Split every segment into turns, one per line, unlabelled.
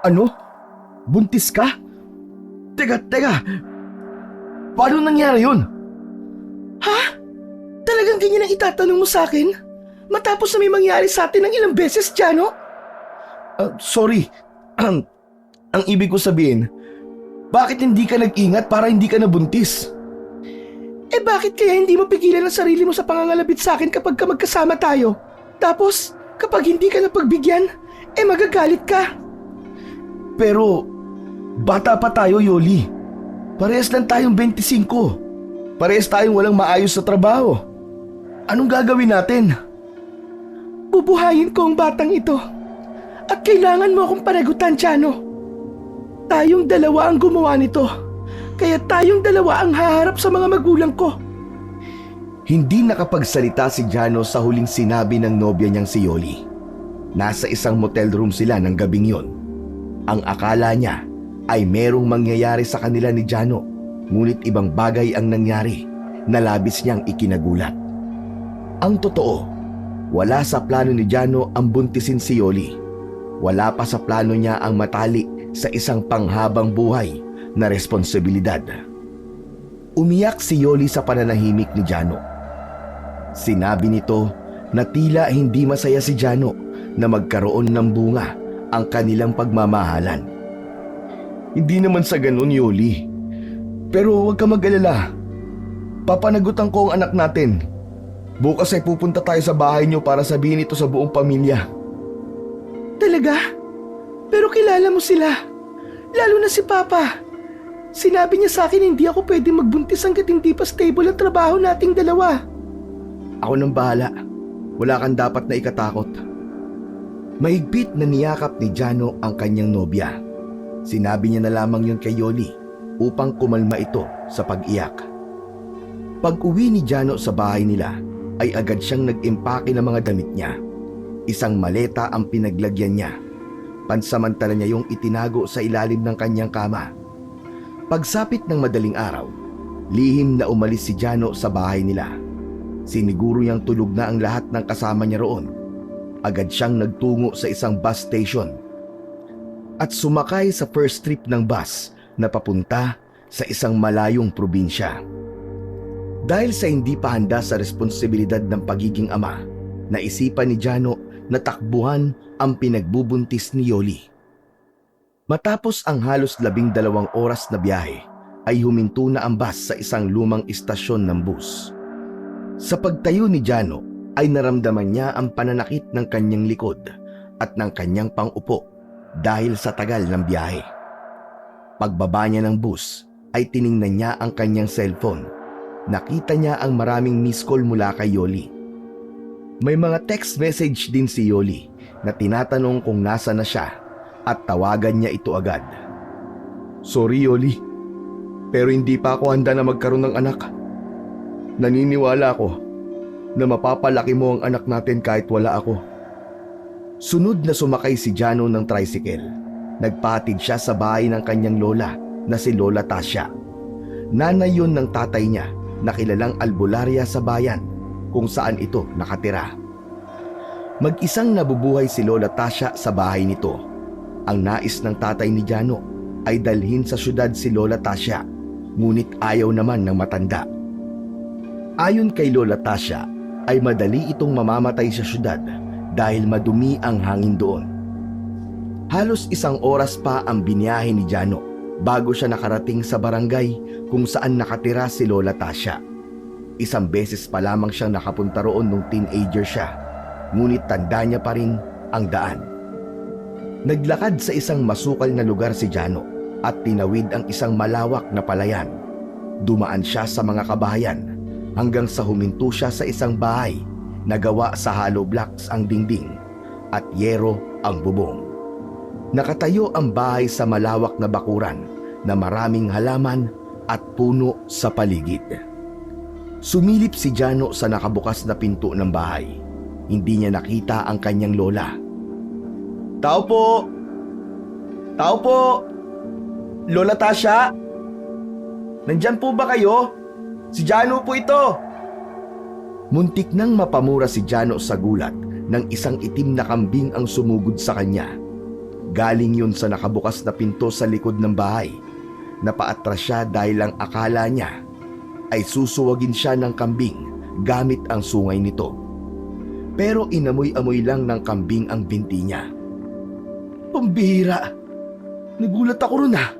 Ano? Buntis ka? Teka. Paano nangyari yun?
Ha? Talagang ganyan ang itatanong mo sa akin? Matapos na may mangyari sa atin ng ilang beses, Jano?
Sorry. Ang ibig ko sabihin, bakit hindi ka nag-ingat para hindi ka nabuntis?
Bakit kaya hindi mo pigilan ang sarili mo sa pangangalabit sa akin kapag ka magkasama tayo? Tapos, kapag hindi ka napagbigyan, magagalit ka.
Pero, bata pa tayo, Yoli. Parehas lang tayong 25. Parehas tayong walang maayos sa trabaho. Anong gagawin natin?
Bubuhayin ko ang batang ito. At kailangan mo akong panagutan, Jano. Tayong dalawa ang gumawa nito. Kaya tayong dalawa ang haharap sa mga magulang ko.
Hindi nakapagsalita si Jano sa huling sinabi ng nobya niyang si Yoli. Nasa isang motel room sila ng gabing yon. Ang akala niya ay merong mangyayari sa kanila ni Jano, ngunit ibang bagay ang nangyari na labis niyang ikinagulat. Ang totoo, wala sa plano ni Jano ang buntisin si Yoli. Wala pa sa plano niya ang matali sa isang panghabang buhay na responsibilidad. Umiyak si Yoli sa pananahimik ni Jano. Sinabi nito na tila hindi masaya si Jano na magkaroon ng bunga ang kanilang pagmamahalan. Hindi naman sa ganun, Yoli. Pero huwag ka mag-alala. Papanagutan ko ang anak natin. Bukas ay pupunta tayo sa bahay niyo para sabihin ito sa buong pamilya.
Talaga? Pero kilala mo sila. Lalo na si Papa. Sinabi niya sa akin hindi ako pwede magbuntis hanggat hindi pa stable ang trabaho nating dalawa.
Ako nang bahala. Wala kang dapat na ikatakot. Mahigpit na niyakap ni Jano ang kanyang nobya. Sinabi niya na lamang yun kay Yoli upang kumalma ito sa pag-iyak. Pag-uwi ni Jano sa bahay nila ay agad siyang nag-impake ng mga damit niya. Isang maleta ang pinaglagyan niya. Pansamantala niya yung itinago sa ilalim ng kanyang kama. Pagsapit ng madaling araw, lihim na umalis si Jano sa bahay nila. Siniguro niyang tulog na ang lahat ng kasama niya roon. Agad siyang nagtungo sa isang bus station at sumakay sa first trip ng bus na papunta sa isang malayong probinsya. Dahil sa hindi pa handa sa responsibilidad ng pagiging ama, naisipan ni Jano na takbuhan ang pinagbubuntis ni Yoli. Matapos ang halos 12 oras na biyahe, ay huminto na ang bus sa isang lumang istasyon ng bus. Sa pagtayo ni Jano ay naramdaman niya ang pananakit ng kanyang likod at ng kanyang pang-upo dahil sa tagal ng biyahe. Pagbaba niya ng bus ay tiningnan niya ang kanyang cellphone. Nakita niya ang maraming miss call mula kay Yoli. May mga text message din si Yoli na tinatanong kung nasa na siya at tawagan niya ito agad. Sorry Yoli, pero hindi pa ako handa na magkaroon ng anak. Naniniwala ako na mapapalaki mo ang anak natin kahit wala ako. Sunod na sumakay si Jano ng tricycle. Nagpahatid siya sa bahay ng kanyang lola na si Lola Tasha. Nanay yun ng tatay niya na kilalang albularya sa bayan kung saan ito nakatira. Mag-isang nabubuhay si Lola Tasha sa bahay nito. Ang nais ng tatay ni Jano ay dalhin sa syudad si Lola Tasha, ngunit ayaw naman ng matanda. Ayon kay Lola Tasha, ay madali itong mamamatay sa syudad dahil madumi ang hangin doon. Halos 1 oras pa ang biniyahe ni Jano bago siya nakarating sa barangay kung saan nakatira si Lola Tasha. 1 beses pa lamang siyang nakapunta roon nung teenager siya, ngunit tanda niya pa rin ang daan. Naglakad sa isang masukal na lugar si Jano at tinawid ang isang malawak na palayan. Dumaan siya sa mga kabahayan hanggang sa huminto siya sa isang bahay na gawa sa hollow blocks ang dingding at yero ang bubong. Nakatayo ang bahay sa malawak na bakuran na maraming halaman at puno sa paligid. Sumilip si Jano sa nakabukas na pinto ng bahay. Hindi niya nakita ang kanyang lola. Tao po! Tao po! Lola Tasha? Nandyan po ba kayo? Si Jano po ito! Muntik nang mapamura si Jano sa gulat nang isang itim na kambing ang sumugod sa kanya. Galing yun sa nakabukas na pinto sa likod ng bahay. Napaatras siya dahil ang akala niya ay susuwagin siya ng kambing gamit ang sungay nito. Pero inamoy-amoy lang ng kambing ang binti niya.
Pambihira. Nagulat ako ron ah.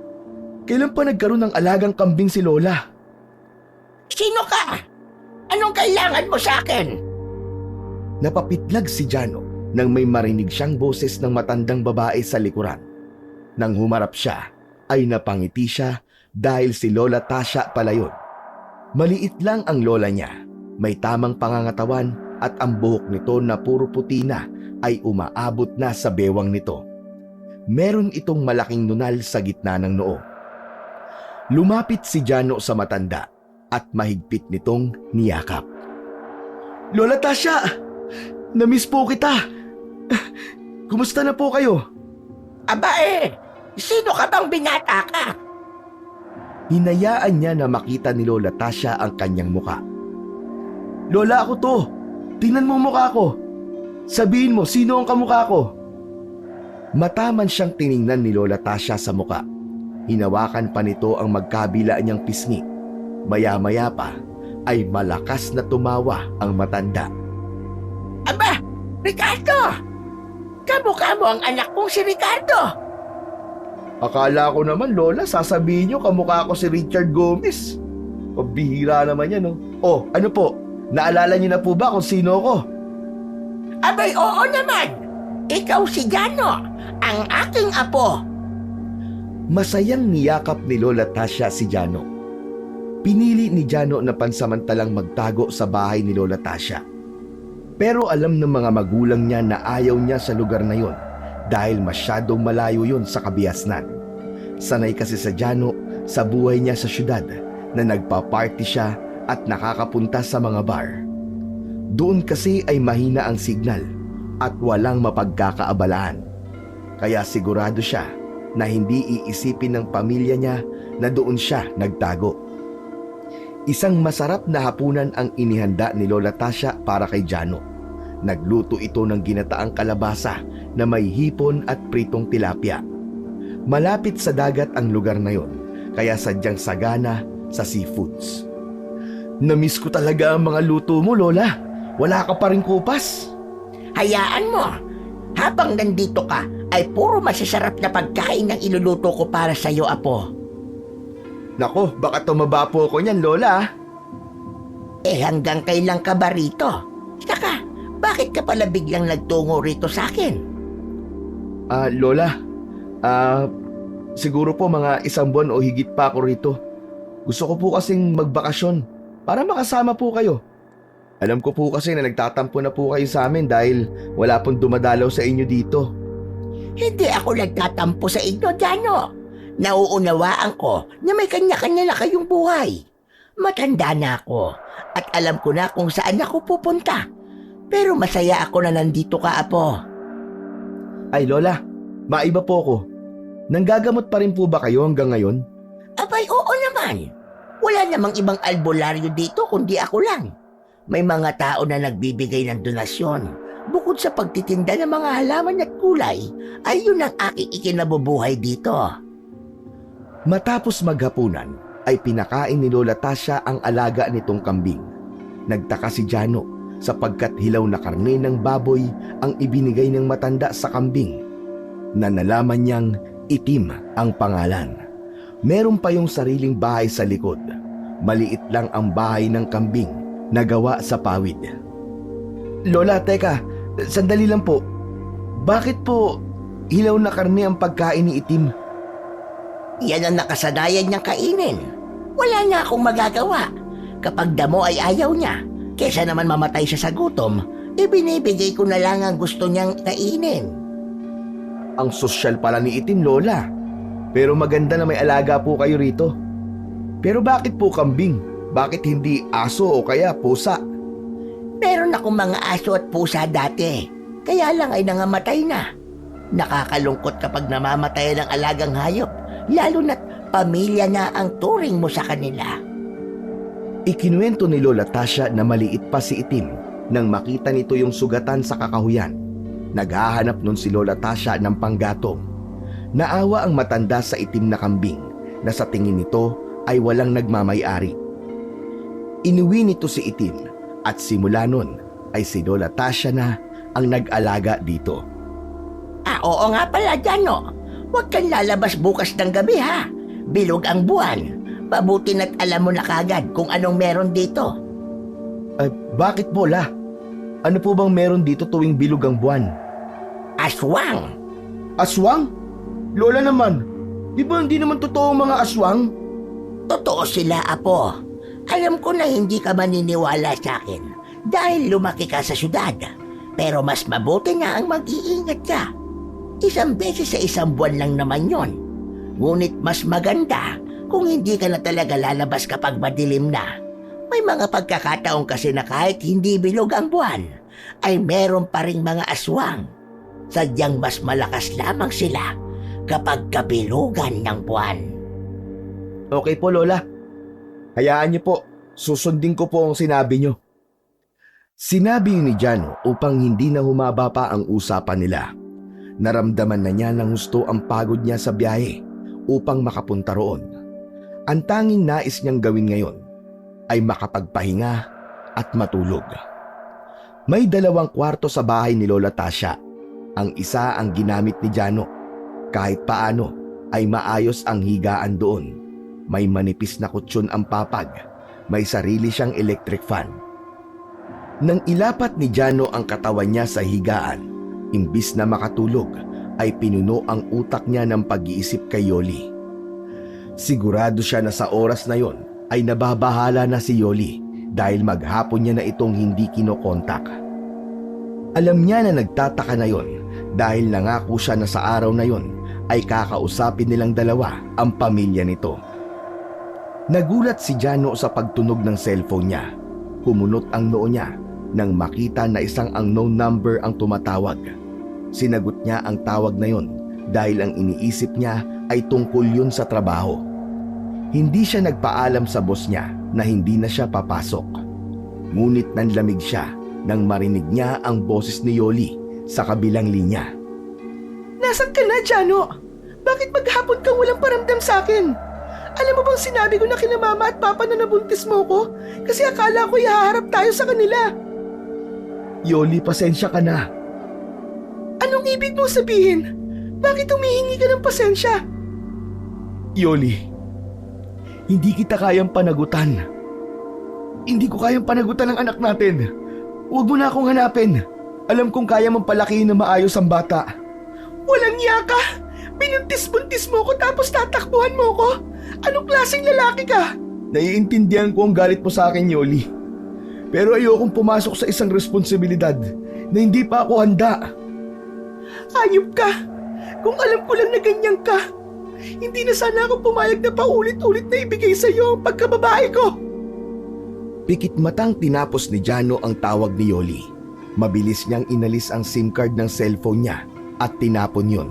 Kailan pa nagkaroon ng alagang kambing si Lola?
Sino ka? Anong kailangan mo sa akin?
Napapitlag si Jano nang may marinig siyang boses ng matandang babae sa likuran. Nang humarap siya, ay napangiti siya dahil si Lola Tasha pala yun. Maliit lang ang lola niya, may tamang pangangatawan at ang buhok nito na puro puti na ay umaabot na sa bewang nito. Meron itong malaking nunal sa gitna ng noo. Lumapit si Jano sa matanda at mahigpit nitong niyakap.
Lola Tasha! Namiss po kita! Kumusta na po kayo?
Aba sino ka bang binata ka?
Hinayaan niya na makita ni Lola Tasha ang kanyang muka.
Lola, ako to! Tingnan mo mukha ko! Sabihin mo, sino ang kamukha ko?
Mataman siyang tiningnan ni Lola Tasha sa muka. Hinawakan pa nito ang magkabila niyang pisngi. Maya-maya pa ay malakas na tumawa ang matanda.
Aba, Ricardo! Kamukha mo ang anak kong si Ricardo!
Akala ko naman, Lola, sasabihin niyo kamukha ko si Richard Gomez. Pabihira naman yan, no? Oh, ano po? Naalala niyo na po ba kung sino ko?
Abay, oo naman! Ikaw si Jano, ang aking apo!
Masayang niyakap ni Lola Tasha si Jano. Pinili ni Jano na pansamantalang magtago sa bahay ni Lola Tasha. Pero alam ng mga magulang niya na ayaw niya sa lugar na yon dahil masyadong malayo yon sa kabiasnan. Sanay kasi sa Jano sa buhay niya sa syudad na nagpa-party siya at nakakapunta sa mga bar. Doon kasi ay mahina ang signal at walang mapagkakaabalaan. Kaya sigurado siya na hindi iisipin ng pamilya niya na doon siya nagtago. Isang masarap na hapunan ang inihanda ni Lola Tasha para kay Jano. Nagluto ito ng ginataang kalabasa na may hipon at pritong tilapia. Malapit sa dagat ang lugar na yon, kaya sadyang sagana sa seafoods.
Namiss ko talaga ang mga luto mo, Lola. Wala ka pa rin kupas.
Hayaan mo, habang nandito ka ay puro masasarap na pagkain ang iluluto ko para sa'yo, apo.
Nako, baka tumaba po ako niyan, Lola.
Hanggang kailan ka ba rito? Saka, bakit ka pala biglang nagtungo rito sa akin?
Lola, siguro po mga 1 buwan o higit pa ako rito. Gusto ko po kasing magbakasyon para makasama po kayo. Alam ko po kasi na nagtatampo na po kayo sa amin dahil wala pong dumadalaw sa inyo dito.
Hindi ako nagtatampo sa inyo, Jano. Nauunawaan ko na may kanya-kanya na kayong buhay. Matanda na ako at alam ko na kung saan ako pupunta. Pero masaya ako na nandito ka, apo.
Ay, Lola, maiba po ako. Nanggagamot pa rin po ba kayo hanggang ngayon?
Abay, oo naman. Wala namang ibang albularyo dito kundi ako lang. May mga tao na nagbibigay ng donasyon. Bukod sa pagtitinda ng mga halaman at kulay, ay yun ang aking ikinabubuhay dito.
Matapos maghapunan, ay pinakain ni Lola Tasha ang alaga nitong kambing. Nagtaka si Jano sapagkat hilaw na karne ng baboy ang ibinigay ng matanda sa kambing, na nalaman niyang Itim ang pangalan. Meron pa yung sariling bahay sa likod. Maliit lang ang bahay ng kambing na gawa sa pawid.
Lola, teka, sandali lang po. Bakit po hilaw na karne ang pagkain ni Itim?
Yan ang nakasanayan niyang kainin. Wala nga akong magagawa. Kapag damo ay ayaw niya, kesa naman mamatay siya sa gutom, ibinibigay ko na lang ang gusto niyang kainin.
Ang sosyal pala ni Itim, Lola. Pero maganda na may alaga po kayo rito. Pero bakit po kambing? Bakit hindi aso o kaya pusa?
Meron akong mga aso at pusa dati. Kaya lang ay nangamatay na. Nakakalungkot kapag namamatay ng alagang hayop, lalo na't pamilya na ang turing mo sa kanila.
Ikinuwento ni Lola Tasha na maliit pa si Itim nang makita nito yung sugatan sa kakahuyan. Naghahanap nun si Lola Tasha ng panggatong Naawa ang matanda sa itim na kambing na sa tingin nito ay walang nagmamay-ari. Inuwi nito si Itim at simula nun ay si Lola Tasha na ang nag-alaga dito.
Oo nga pala, Jano. Huwag kang lalabas bukas ng gabi, ha? Bilog ang buwan. Mabuti na't alam mo na kagad kung anong meron dito.
Bakit po, La? Ano po bang meron dito tuwing bilog ang buwan?
Aswang!
Aswang? Lola naman, di ba hindi naman totoo ang mga aswang?
Totoo sila, Apo. Alam ko na hindi ka maniniwala sa akin dahil lumaki ka sa syudad. Pero mas mabuti na ang mag-iingat ka. Isang beses sa isang buwan lang naman yon. Ngunit mas maganda kung hindi ka na talaga lalabas kapag madilim na. May mga pagkakataon kasi na kahit hindi bilog ang buwan, ay meron pa ring mga aswang. Sadyang mas malakas lamang sila kapag kabilugan ng buwan.
Okay po, Lola. Hayaan niyo po, susundin ko po ang sinabi niyo. Sinabi ni Jano upang hindi na humaba pa ang usapan nila. Naramdaman na niya ng gusto ang pagod niya sa biyahe upang makapunta roon. Ang tanging nais niyang gawin ngayon ay makapagpahinga at matulog. May 2 kwarto sa bahay ni Lola Tasha. Ang isa ang ginamit ni Jano. Kahit paano ay maayos ang higaan doon. May manipis na kutsyon ang papag. May sarili siyang electric fan. Nang ilapat ni Jano ang katawan niya sa higaan, imbis na makatulog, ay pinuno ang utak niya ng pag-iisip kay Yoli. Sigurado siya na sa oras na yon ay nababahala na si Yoli dahil maghapon niya na itong hindi kinokontak. Alam niya na nagtataka na yon dahil nangako siya na sa araw na yon ay kakausapin nilang dalawa ang pamilya nito. Nagulat si Jano sa pagtunog ng cellphone niya. Kumunot ang noo niya nang makita na isang unknown number ang tumatawag. Sinagot niya ang tawag na yon dahil ang iniisip niya ay tungkol yun sa trabaho. Hindi siya nagpaalam sa boss niya na hindi na siya papasok. Ngunit nanlamig siya nang marinig niya ang boses ni Yoli sa kabilang linya.
Nasaan ka na, Jano? Bakit maghapon kang walang paramdam sa akin? Alam mo bang sinabi ko na kina mama at papa na nabuntis mo ko? Kasi akala ko ihaharap tayo sa kanila.
Yoli, pasensya ka na.
Anong ibig mong sabihin? Bakit humihingi ka ng pasensya?
Yoli, hindi kita kayang panagutan. Hindi ko kayang panagutan ang anak natin. Huwag mo na akong hanapin. Alam kong kaya mong palakihin na maayos ang bata.
Walang yaka! Binuntis-buntis mo ko tapos tatakbuhan mo ko? Anong klaseng lalaki ka?
Naiintindihan ko ang galit mo sa akin, Yoli. Pero ayokong pumasok sa isang responsibilidad na hindi pa ako handa.
Hayop ka! Kung alam ko lang na ganyan ka, hindi na sana ako pumayag na paulit-ulit na ibigay sa iyo ang pagkababae ko.
Pikit matang tinapos ni Jano ang tawag ni Yoli. Mabilis niyang inalis ang SIM card ng cellphone niya at tinapon yun.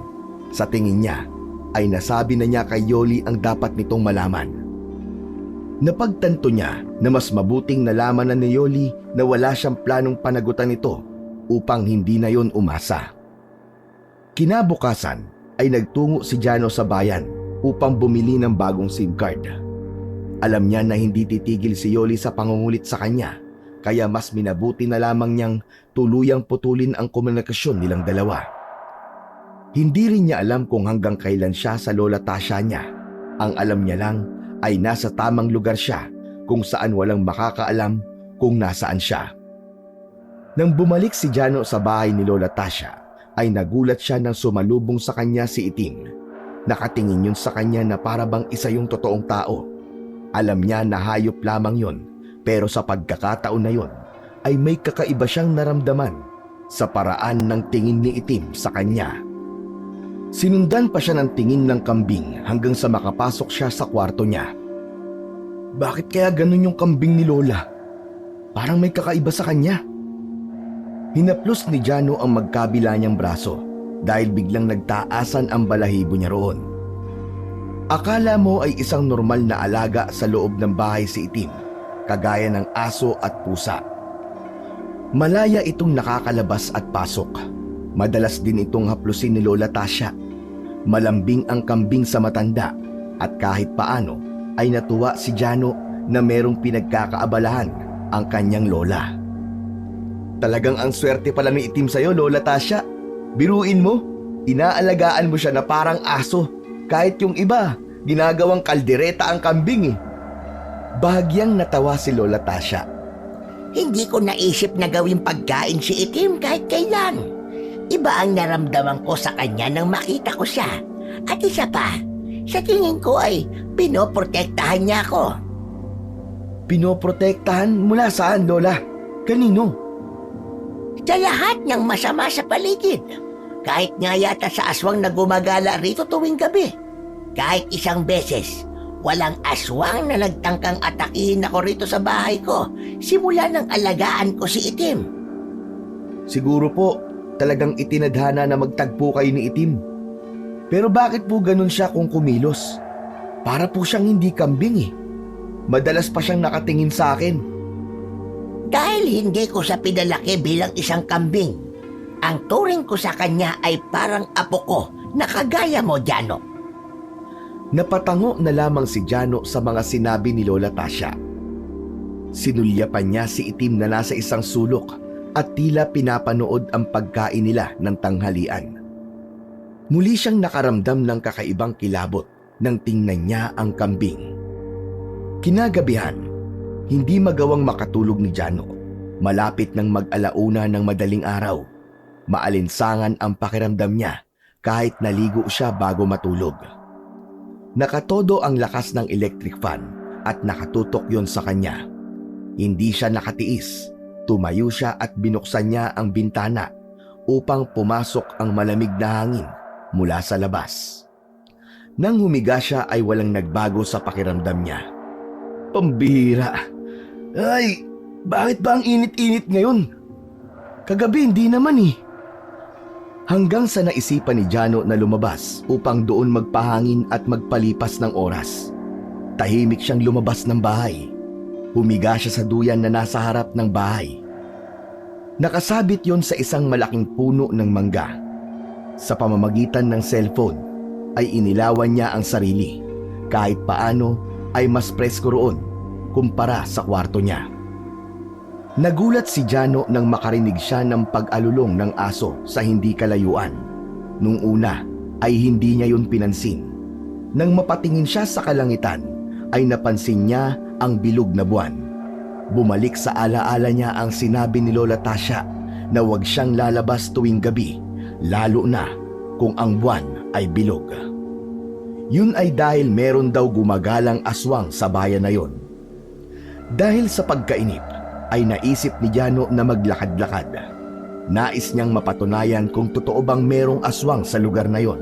Sa tingin niya ay nasabi na niya kay Yoli ang dapat nitong malaman. Napagtanto niya na mas mabuting nalaman na ni Yoli na wala siyang planong panagutan ito upang hindi na yon umasa. Kinabukasan ay nagtungo si Jano sa bayan upang bumili ng bagong SIM card. Alam niya na hindi titigil si Yoli sa pangungulit sa kanya, kaya mas minabuti na lamang niyang tuluyang putulin ang komunikasyon nilang dalawa. Hindi rin niya alam kung hanggang kailan siya sa Lola Tasha niya. Ang alam niya lang ay nasa tamang lugar siya kung saan walang makakaalam kung nasaan siya. Nang bumalik si Jano sa bahay ni Lola Tasha, ay nagulat siya nang sumalubong sa kanya si Itim. Nakatingin yun sa kanya na para bang isa yung totoong tao. Alam niya na hayop lamang yun, pero sa pagkakataon na yun ay may kakaiba siyang naramdaman sa paraan ng tingin ni Itim sa kanya. Sinundan pa siya ng tingin ng kambing hanggang sa makapasok siya sa kwarto niya. Bakit kaya ganun yung kambing ni Lola? Parang may kakaiba sa kanya. Hinaplos ni Jano ang magkabila niyang braso dahil biglang nagtaasan ang balahibo niya roon. Akala mo ay isang normal na alaga sa loob ng bahay si Itim, kagaya ng aso at pusa. Malaya itong nakakalabas at pasok. Madalas din itong haplusin ni Lola Tasha. Malambing ang kambing sa matanda at kahit paano ay natuwa si Jano na merong pinagkakaabalahan ang kanyang lola. Talagang ang swerte pala ni Itim sa'yo, Lola Tasha. Biruin mo, inaalagaan mo siya na parang aso. Kahit yung iba, ginagawang kaldereta ang kambing eh. Bahagyang natawa si Lola Tasha.
Hindi ko naisip na gawing pagkain si Itim kahit kailan. Iba ang naramdaman ko sa kanya nang makita ko siya. At isa pa, sa tingin ko ay pinoprotektahan niya ako.
Pinoprotektahan mula saan, Lola? Kanino?
Sa lahat ng masama sa paligid. Kahit nga yata sa aswang na gumagala rito tuwing gabi. Kahit isang beses, walang aswang na nagtangkang atakihin ako rito sa bahay ko simula nang alagaan ko si Itim.
Siguro po, talagang itinadhana na magtagpo kayo ni Itim. Pero bakit po ganun siya kung kumilos? Para po siyang hindi kambing eh. Madalas pa siyang nakatingin sa akin.
Dahil hindi ko siya pinalaki bilang isang kambing, ang turing ko sa kanya ay parang apo ko na kagaya mo, Jano.
Napatango na lamang si Jano sa mga sinabi ni Lola Tasha. Sinulyapan niya si Itim na nasa isang sulok at tila pinapanood ang pagkain nila ng tanghalian. Muli siyang nakaramdam ng kakaibang kilabot nang tingnan niya ang kambing. Kinagabihan, hindi magawang makatulog ni Jano. Malapit ng mag-alauna ng madaling araw. Maalinsangan ang pakiramdam niya kahit naligo siya bago matulog. Nakatodo ang lakas ng electric fan at nakatutok yon sa kanya. Hindi siya nakatiis. Tumayo siya at binuksan niya ang bintana upang pumasok ang malamig na hangin mula sa labas. Nang humiga siya ay walang nagbago sa pakiramdam niya. Pambihira. Ay, bakit ba ang init-init ngayon? Kagabi hindi naman eh. Hanggang sa naisipan ni Jano na lumabas upang doon magpahangin at magpalipas ng oras. Tahimik siyang lumabas ng bahay. Humiga siya sa duyan na nasa harap ng bahay. Nakasabit yon sa isang malaking puno ng mangga. Sa pamamagitan ng cellphone ay inilawan niya ang sarili. Kahit paano ay mas presko roon kumpara sa kwarto niya. Nagulat si Jano nang makarinig siya ng pag-alulong ng aso sa hindi kalayuan. Nung una ay hindi niya yun pinansin. Nang mapatingin siya sa kalangitan ay napansin niya ang bilog na buwan. Bumalik sa alaala niya ang sinabi ni Lola Tasha na huwag siyang lalabas tuwing gabi, lalo na kung ang buwan ay bilog. Yun ay dahil meron daw gumagalang aswang sa bayan na yon. Dahil sa pagkainip ay naisip ni Jano na maglakad-lakad. Nais niyang mapatunayan kung totoo bang merong aswang sa lugar na yon.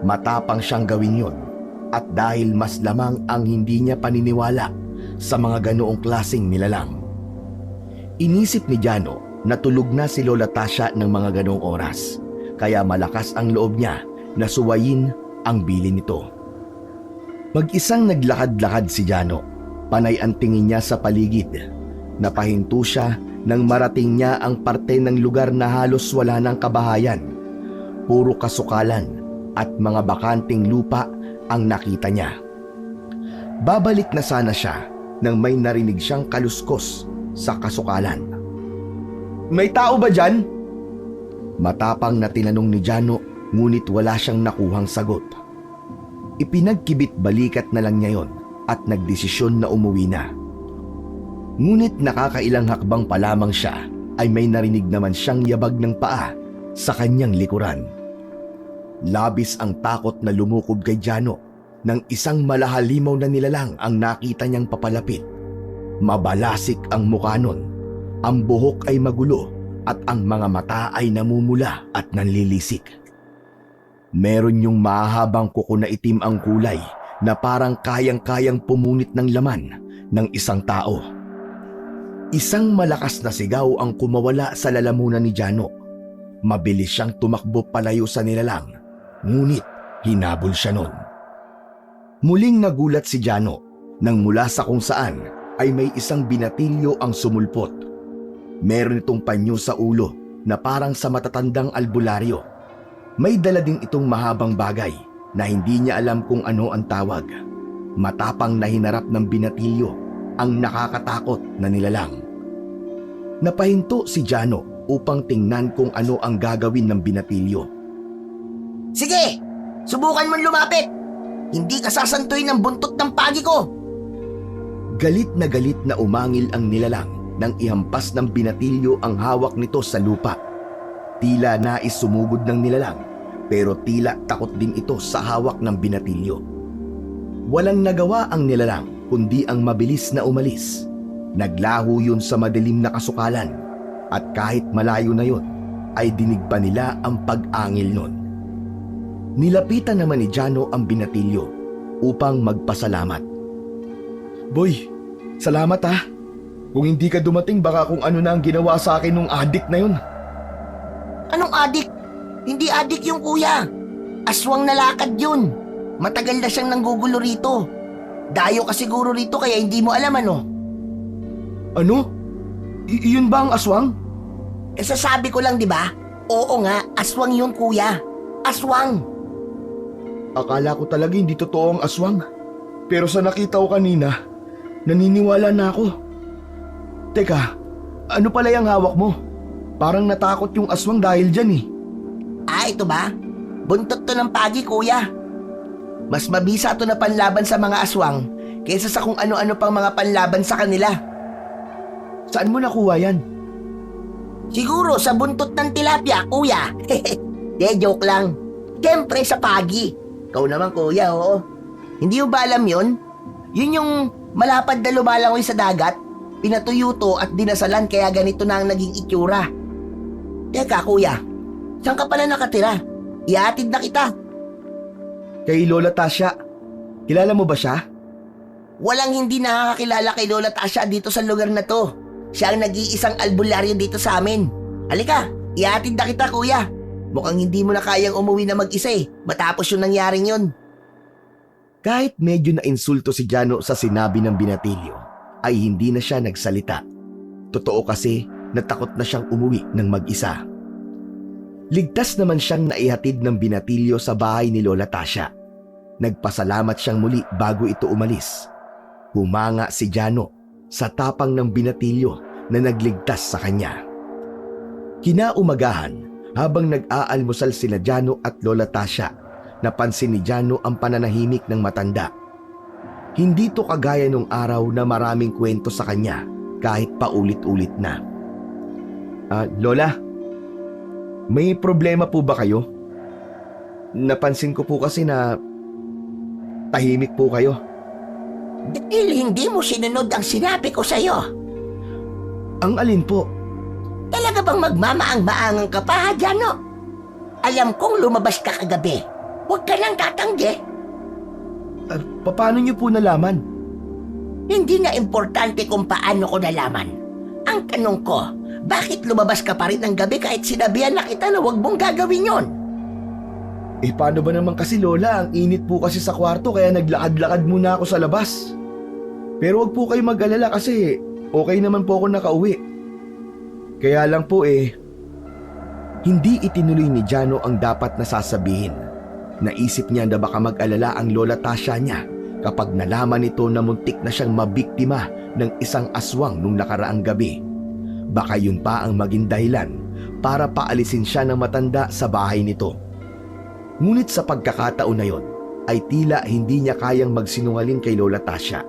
Matapang siyang gawin yon at dahil mas lamang ang hindi niya paniniwala sa mga ganoong klaseng nilalang. Inisip ni Jano na tulog na si Lola Tasha ng mga ganoong oras, kaya malakas ang loob niya na suwayin ang bilin nito. Mag-isang naglakad-lakad si Jano. Panay ang tingin niya sa paligid. Napahinto siya nang marating niya ang parte ng lugar na halos wala ng kabahayan. Puro kasukalan at mga bakanting lupa ang nakita niya. Babalik na sana siya nang may narinig siyang kaluskos sa kasukalan. May tao ba dyan? Matapang na tinanong ni Jano, ngunit wala siyang nakuhang sagot. Ipinagkibit balikat na lang niya yon at nagdesisyon na umuwi na. Ngunit nakakailang hakbang pa lamang siya ay may narinig naman siyang yabag ng paa sa kanyang likuran. Labis ang takot na lumukob kay Jano nang isang malahalimaw na nilalang ang nakita niyang papalapit. Mabalasik ang mukha nun, ang buhok ay magulo at ang mga mata ay namumula at nanlilisik. Meron yung mahahabang kuko na itim ang kulay na parang kayang-kayang pumunit ng laman ng isang tao. Isang malakas na sigaw ang kumawala sa lalamunan ni Jano. Mabilis siyang tumakbo palayo sa nilalang, ngunit hinabol siya nun. Muling nagulat si Jano nang mula sa kung saan ay may isang binatilyo ang sumulpot. Meron itong panyo sa ulo na parang sa matatandang albularyo. May dala din itong mahabang bagay na hindi niya alam kung ano ang tawag. Matapang na hinarap ng binatilyo ang nakakatakot na nilalang. Napahinto si Jano upang tingnan kung ano ang gagawin ng binatilyo.
Sige, subukan mong lumapit. Hindi ka sasantuin ng buntot ng pagi ko.
Galit na umangil ang nilalang nang ihampas ng binatilyo ang hawak nito sa lupa. Tila nais sumugod ng nilalang, pero tila takot din ito sa hawak ng binatilyo. Walang nagawa ang nilalang kundi ang mabilis na umalis. Naglaho yun sa madilim na kasukalan at kahit malayo na yun ay dinig pa nila ang pag-angil nun. Nilapitan naman ni Jano ang binatilyo upang magpasalamat.
Boy, salamat ha. Kung hindi ka dumating baka kung ano na ang ginawa sa akin nung adik na yun.
Anong adik? Hindi adik yung kuya. Aswang na lakad yun. Matagal na siyang nanggugulo rito. Dayo ka siguro rito kaya hindi mo alam ano.
Ano? Iyon ba ang aswang?
Eh sasabi ko lang di ba? Oo nga, aswang yun kuya. Aswang.
Akala ko talaga hindi totoo ang aswang. Pero sa nakita ko kanina, naniniwala na ako. Teka, ano pala yung hawak mo? Parang natakot yung aswang dahil dyan eh.
Ah, ito ba? Buntot to ng pagi kuya. Mas mabisa to na panlaban sa mga aswang kaysa sa kung ano-ano pang mga panlaban sa kanila.
Saan mo nakuha yan?
Siguro sa buntot ng tilapia, kuya. De, joke lang. Siyempre sa pagi. Ikaw naman, kuya, oo. Hindi mo ba alam yun? Yun yung malapad na lumalangoy sa dagat, pinatuyo to at dinasalan kaya ganito na ang naging itsura. Teka, kuya. Saan ka pala nakatira? Ihatid na kita.
Kay Lola Tasha. Kilala mo ba siya?
Walang hindi nakakakilala kay Lola Tasha dito sa lugar na to. Siya ang nag-iisang albularyo dito sa amin. Halika, ihatid na kita kuya. Mukhang hindi mo na kayang umuwi na mag-isa eh, matapos yung nangyaring yun.
Kahit medyo na-insulto si Jano sa sinabi ng binatilyo, ay hindi na siya nagsalita. Totoo kasi natakot na siyang umuwi ng mag-isa. Ligtas naman siyang naihatid ng binatilyo sa bahay ni Lola Tasha. Nagpasalamat siyang muli bago ito umalis. Humanga si Jano sa tapang ng binatilyo na nagligtas sa kanya. Kinaumagahan, habang nag-aalmusal sila Jano at Lola Tasha, napansin ni Jano ang pananahimik ng matanda. Hindi to kagaya nung araw na maraming kwento sa kanya kahit paulit-ulit na. Lola, may problema po ba kayo? Napansin ko po kasi na tahimik po kayo.
Dahil hindi mo sinunod ang sinabi ko sa'yo.
Ang alin po?
Talaga bang magmamaang-maangang ka pa, ha, Jano? Alam kong lumabas ka kagabi. Huwag ka nang tatanggi.
Paano niyo po nalaman?
Hindi na importante kung paano ko nalaman. Ang tanong ko, bakit lumabas ka pa rin ng gabi kahit sinabihan na kita na huwag mong gagawin yon?
Paano ba naman kasi Lola? Ang init po kasi sa kwarto kaya naglakad-lakad muna ako sa labas. Pero wag po kayo mag-alala kasi okay naman po ako nakauwi. Kaya lang po
Hindi itinuloy ni Jano ang dapat na sasabihin. Naisip niya na baka mag-alala ang Lola Tasha niya kapag nalaman nito na muntik na siyang mabiktima ng isang aswang nung nakaraang gabi. Baka yun pa ang maging dahilan para paalisin siya ng matanda sa bahay nito. Ngunit sa pagkakataon na yon ay tila hindi niya kayang magsinungaling kay Lola Tasha.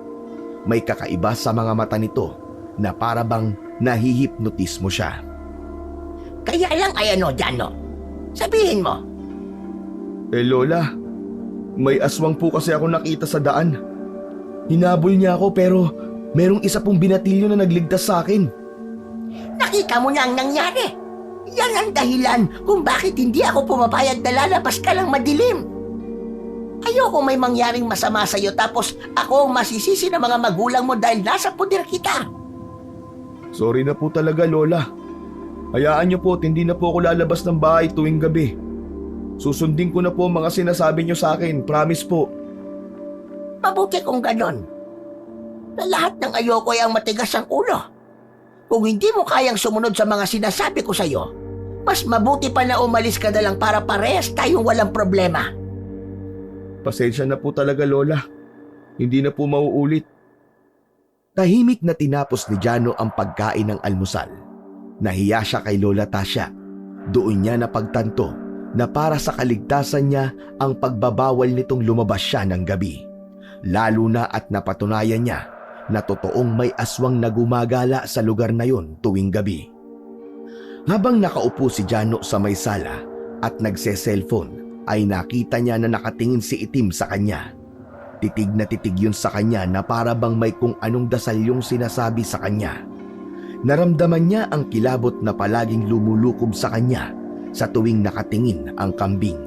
May kakaiba sa mga mata nito na para bang nahihipnotismo siya.
Kaya lang ay ano, Jano? Sabihin mo.
Lola, may aswang po kasi ako nakita sa daan. Hinabol niya ako pero merong isa pong binatilyo na nagligtas sa akin.
Nakita mo na ang nangyari. Yan ang dahilan kung bakit hindi ako pumapayag na lalabas ka lang madilim. Ayoko may mangyaring masama sa'yo tapos ako ang masisisi ng mga magulang mo dahil nasa puder kita.
Sorry na po talaga, Lola. Hayaan niyo po at hindi na po ako lalabas ng bahay tuwing gabi. Susundin ko na po ang mga sinasabi niyo sa akin, promise po.
Mabuti kung ganon. Na lahat ng ayoko ay ang matigas ang ulo. Kung hindi mo kayang sumunod sa mga sinasabi ko sa'yo, Mas mabuti pa na umalis ka na lang para parehas tayong walang problema.
Pasensya na po talaga, Lola. Hindi na po mauulit. Tahimik na tinapos ni Jano ang pagkain ng almusal. Nahiya siya kay Lola Tasha. Doon niya napagtanto na para sa kaligtasan niya ang pagbabawal nitong lumabas siya ng gabi. Lalo na at napatunayan niya na totoong may aswang na gumagala sa lugar na yon tuwing gabi. Habang nakaupo si Jano sa may sala at nagse-cellphone ay nakita niya na nakatingin si Itim sa kanya. Titig na titig yun sa kanya na para bang may kung anong dasal yung sinasabi sa kanya. Naramdaman niya ang kilabot na palaging lumulukob sa kanya sa tuwing nakatingin ang kambing.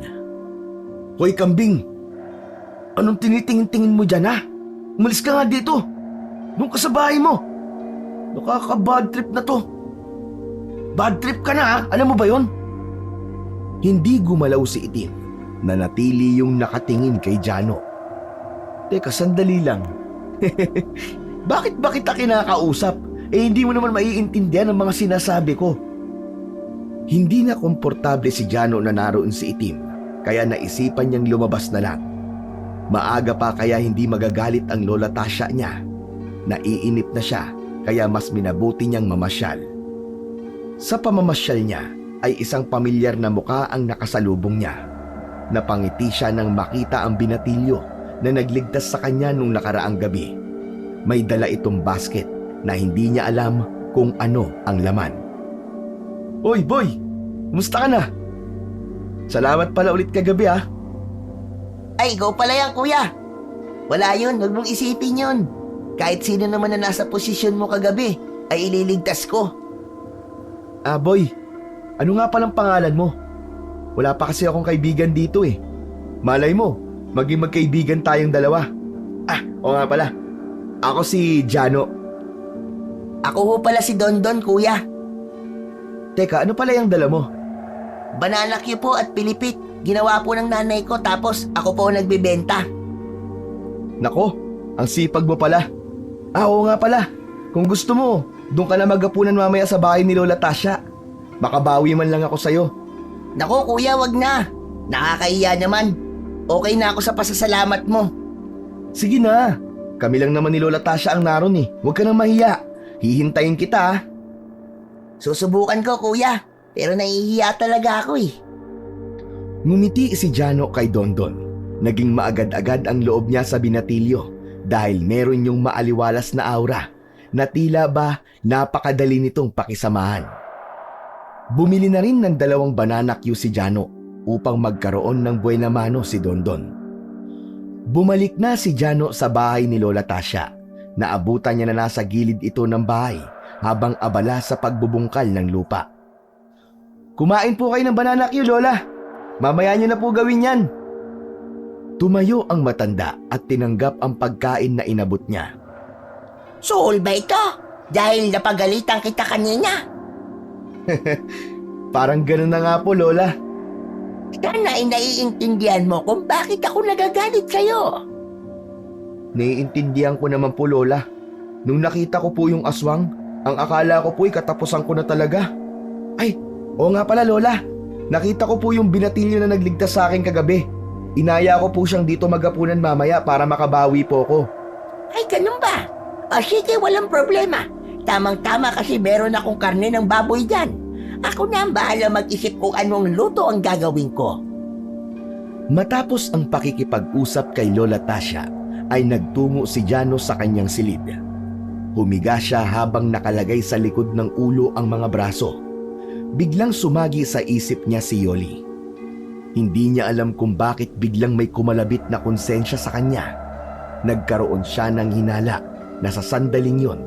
Hoy kambing! Anong tinitingin-tingin mo dyan ha? Umalis ka nga dito! Doon ka sa bahay mo! Nakaka-bad trip na to! Bad trip ka na ha? Alam mo ba yon? Hindi gumalaw si Itim na natili yung nakatingin kay Jano. Teka, sandali lang. Bakit ba kita kinakausap? Hindi mo naman maiintindihan ang mga sinasabi ko. Hindi na komportable si Jano na naroon si Itim, kaya naisipan niyang lumabas na lang. Maaga pa kaya hindi magagalit ang Lola Tasha niya. Naiinip na siya, kaya mas minabuti niyang mamasyal. Sa pamamasyal niya ay isang pamilyar na mukha ang nakasalubong niya. Napangiti siya nang makita ang binatilyo na nagligtas sa kanya nung nakaraang gabi. May dala itong basket na hindi niya alam kung ano ang laman. Oy boy! Kumusta ka na? Salamat pala ulit kagabi ha.
Ay, ikaw pala yan, kuya. Wala yun, huwag mong isipin yun. Kahit sino naman na nasa posisyon mo kagabi, ay ililigtas ko.
Boy, ano nga palang pangalan mo? Wala pa kasi akong kaibigan dito eh. Malay mo, maging magkaibigan tayong dalawa. Oo nga pala. Ako si Jano.
Ako ho pala si Dondon, kuya.
Teka, ano pala yung dala mo?
Banana Q po at pilipit. Ginawa po ng nanay ko tapos ako po nagbibenta.
Nako, ang sipag mo pala. Oo nga pala. Kung gusto mo, doon ka na magapunan mamaya sa bahay ni Lola Tasha. Makabawi man lang ako sa'yo.
Nako kuya, wag na. Nakakahiya naman. Okay na ako sa pasasalamat mo.
Sige na. Kami lang naman ni Lola Tasha ang naroon eh. Huwag ka nang mahiya. Hihintayin kita ha.
Susubukan ko kuya, pero nahihiya talaga ako eh.
Ngumiti si Jano kay Dondon. Naging maagad-agad ang loob niya sa binatilyo dahil meron yung maaliwalas na aura na tila ba napakadali nitong pakisamahan. Bumili na rin ng 2 banana Q si Jano upang magkaroon ng buena mano si Dondon. Bumalik na si Jano sa bahay ni Lola Tasha. Naabutan niya na nasa gilid ito ng bahay habang abala sa pagbubungkal ng lupa. Kumain po kayo ng banana Q, Lola. Mamaya niyo na po gawin yan. Tumayo ang matanda at tinanggap ang pagkain na inabot niya.
Soul ba ito? Dahil napagalitan kita kanina?
Parang ganun na nga po, Lola.
Sana ay naiintindihan mo kung bakit ako nagagalit sa'yo.
Naiintindihan ko naman po, Lola. Nung nakita ko po yung aswang, ang akala ko po'y katapusan ko na talaga. Ay, oo nga pala, Lola. Nakita ko po yung binatilyo na nagligtas sa akin kagabi. Inaya ko po siyang dito magapunan mamaya para makabawi po ko.
Ay, ganun ba? O sige, walang problema. Tamang-tama kasi meron akong karne ng baboy dyan. Ako na ang bahala mag-isip kung anong luto ang gagawin ko.
Matapos ang pakikipag-usap kay Lola Tasha, ay nagtungo si Jano sa kanyang silid. Humiga siya habang nakalagay sa likod ng ulo ang mga braso. Biglang sumagi sa isip niya si Yoli. Hindi niya alam kung bakit biglang may kumalabit na konsensya sa kanya. Nagkaroon siya ng hinala na sa sandaling yon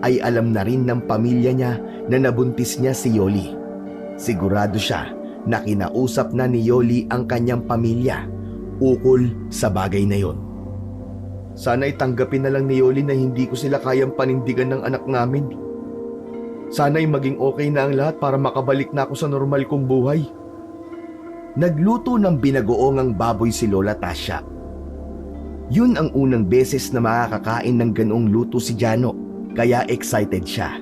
ay alam na rin ng pamilya niya na nabuntis niya si Yoli. Sigurado siya na kinausap na ni Yoli ang kanyang pamilya ukol sa bagay na yon. Sana'y tanggapin na lang ni Yoli na hindi ko sila kayang panindigan ng anak namin. Sana'y maging okay na ang lahat para makabalik na ako sa normal kong buhay. Nagluto ng binagoongang baboy si Lola Tasha. Yun ang unang beses na makakakain ng ganoong luto si Jano, kaya excited siya.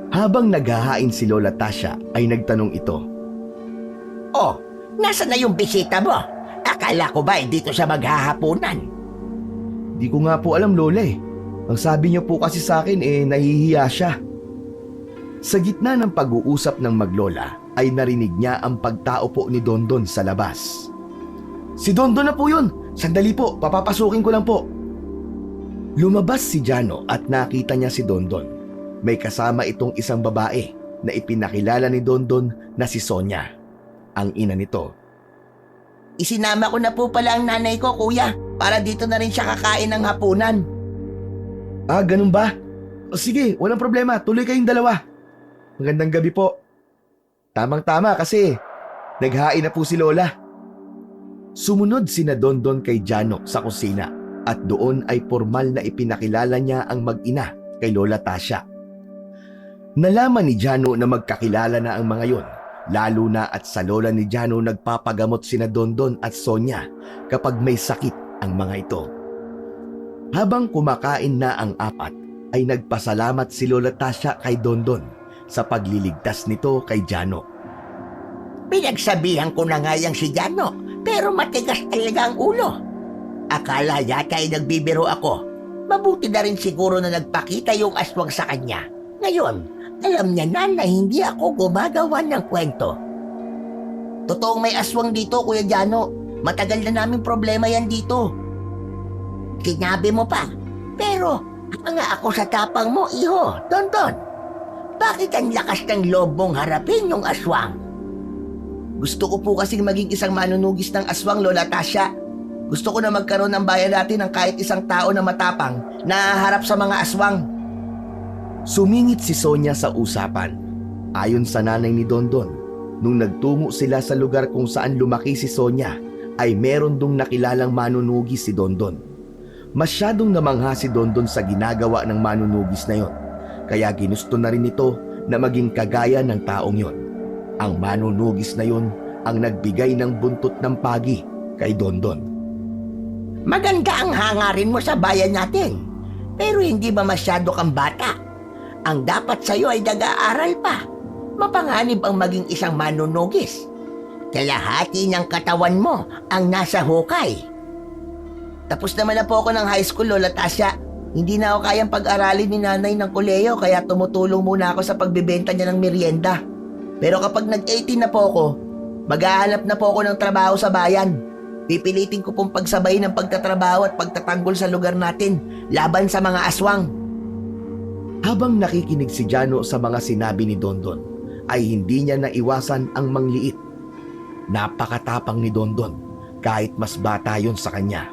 Habang naghahain si Lola Tasha ay nagtanong ito,
Oh, nasa na yung bisita mo? Akala ko ba dito siya maghahaponan?
Di ko nga po alam, Lola eh. Ang sabi niyo po kasi sa akin nahihiya siya. Sa gitna ng pag-uusap ng maglola ay narinig niya ang pagtao po ni Dondon sa labas. Si Dondon na po yun! Sandali po, papapasukin ko lang po. Lumabas si Jano at nakita niya si Dondon. May kasama itong isang babae na ipinakilala ni Dondon na si Sonia, ang ina nito.
Isinama ko na po pala ang nanay ko, kuya, para dito na rin siya kakain ng hapunan.
Ah, ganun ba? O sige, walang problema. Tuloy kayong dalawa. Magandang gabi po. Tamang-tama kasi naghain na po si Lola. Sumunod sina Dondon kay Jano sa kusina at doon ay formal na ipinakilala niya ang mag-ina kay Lola Tasha. Nalaman ni Jano na magkakilala na ang mga yon, lalo na at sa lola ni Jano nagpapagamot sina Dondon at Sonia kapag may sakit ang mga ito. Habang kumakain na ang apat, ay nagpasalamat si Lola Tasha kay Dondon sa pagliligtas nito kay Jano.
Pinagsabihan ko na nga yang si Jano, pero matigas talaga ang ulo. Akala yata ay nagbibiro ako. Mabuti na rin siguro na nagpakita yung aswang sa kanya. Ngayon, alam niya na hindi ako gumagawa ng kwento. Totoong may aswang dito, Kuya Jano. Matagal na namin problema yan dito. Sinabi mo pa. Pero, nga ako sa tapang mo, iho, Dondon. Bakit ang lakas ng loob mong harapin yung aswang? Gusto ko po kasing maging isang manunugis ng aswang, Lola Tasha. Gusto ko na magkaroon ng bayan natin ng kahit isang tao na matapang na harap sa mga aswang.
Sumingit si Sonia sa usapan. Ayon sa nanay ni Dondon, nung nagtungo sila sa lugar kung saan lumaki si Sonia, ay meron dong nakilalang manunugis si Dondon. Masyadong namangha si Dondon sa ginagawa ng manunugis na yon, kaya ginusto na rin ito na maging kagaya ng taong yon. Ang manunugis na yon ang nagbigay ng buntot ng pagi kay Dondon.
Maganda ang hangarin mo sa bayan natin, pero hindi ba masyado kang bata? Ang dapat sa'yo ay nag-aaral pa. Mapanganib ang maging isang manunugis. Kalahati ng katawan mo ang nasa hukay. Tapos naman na po ako ng high school, Lola Tasha. Hindi na ako kayang pag-aralin ni nanay ng koleyo, kaya tumutulong muna ako sa pagbibenta niya ng merienda. Pero kapag nag-18 na po ako, maghahanap na po ako ng trabaho sa bayan. Pipilitin ko pong pagsabay ng pagtatrabaho at pagtatanggol sa lugar natin laban sa mga aswang.
Habang nakikinig si Jano sa mga sinabi ni Dondon, ay hindi niya naiwasan ang mangliit. Napakatapang ni Dondon kahit mas bata yon sa kanya.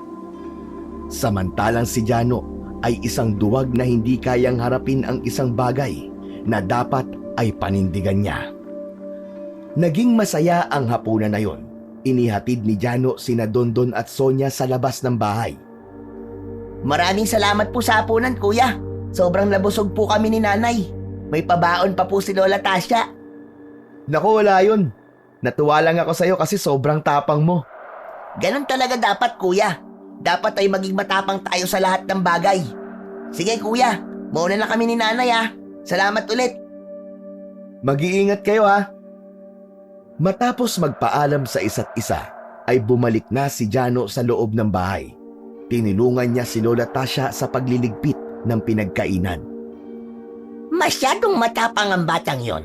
Samantalang si Jano ay isang duwag na hindi kayang harapin ang isang bagay na dapat ay panindigan niya. Naging masaya ang hapunan na yon. Inihatid ni Jano sina Dondon at Sonia sa labas ng bahay.
Maraming salamat po sa hapunan, kuya. Sobrang nabusog po kami ni nanay. May pabaon pa po si Lola Tasha.
Naku, wala yun. Natuwa lang ako sa'yo kasi sobrang tapang mo.
Ganon talaga dapat, kuya. Dapat ay maging matapang tayo sa lahat ng bagay. Sige, kuya. Mauna na kami ni nanay, ha. Salamat ulit.
Mag-iingat kayo, ha. Matapos magpaalam sa isa't isa, ay bumalik na si Jano sa loob ng bahay. Tinulungan niya si Lola Tasha sa pagliligpit ng pinagkainan.
Masyadong matapang ang batang yon.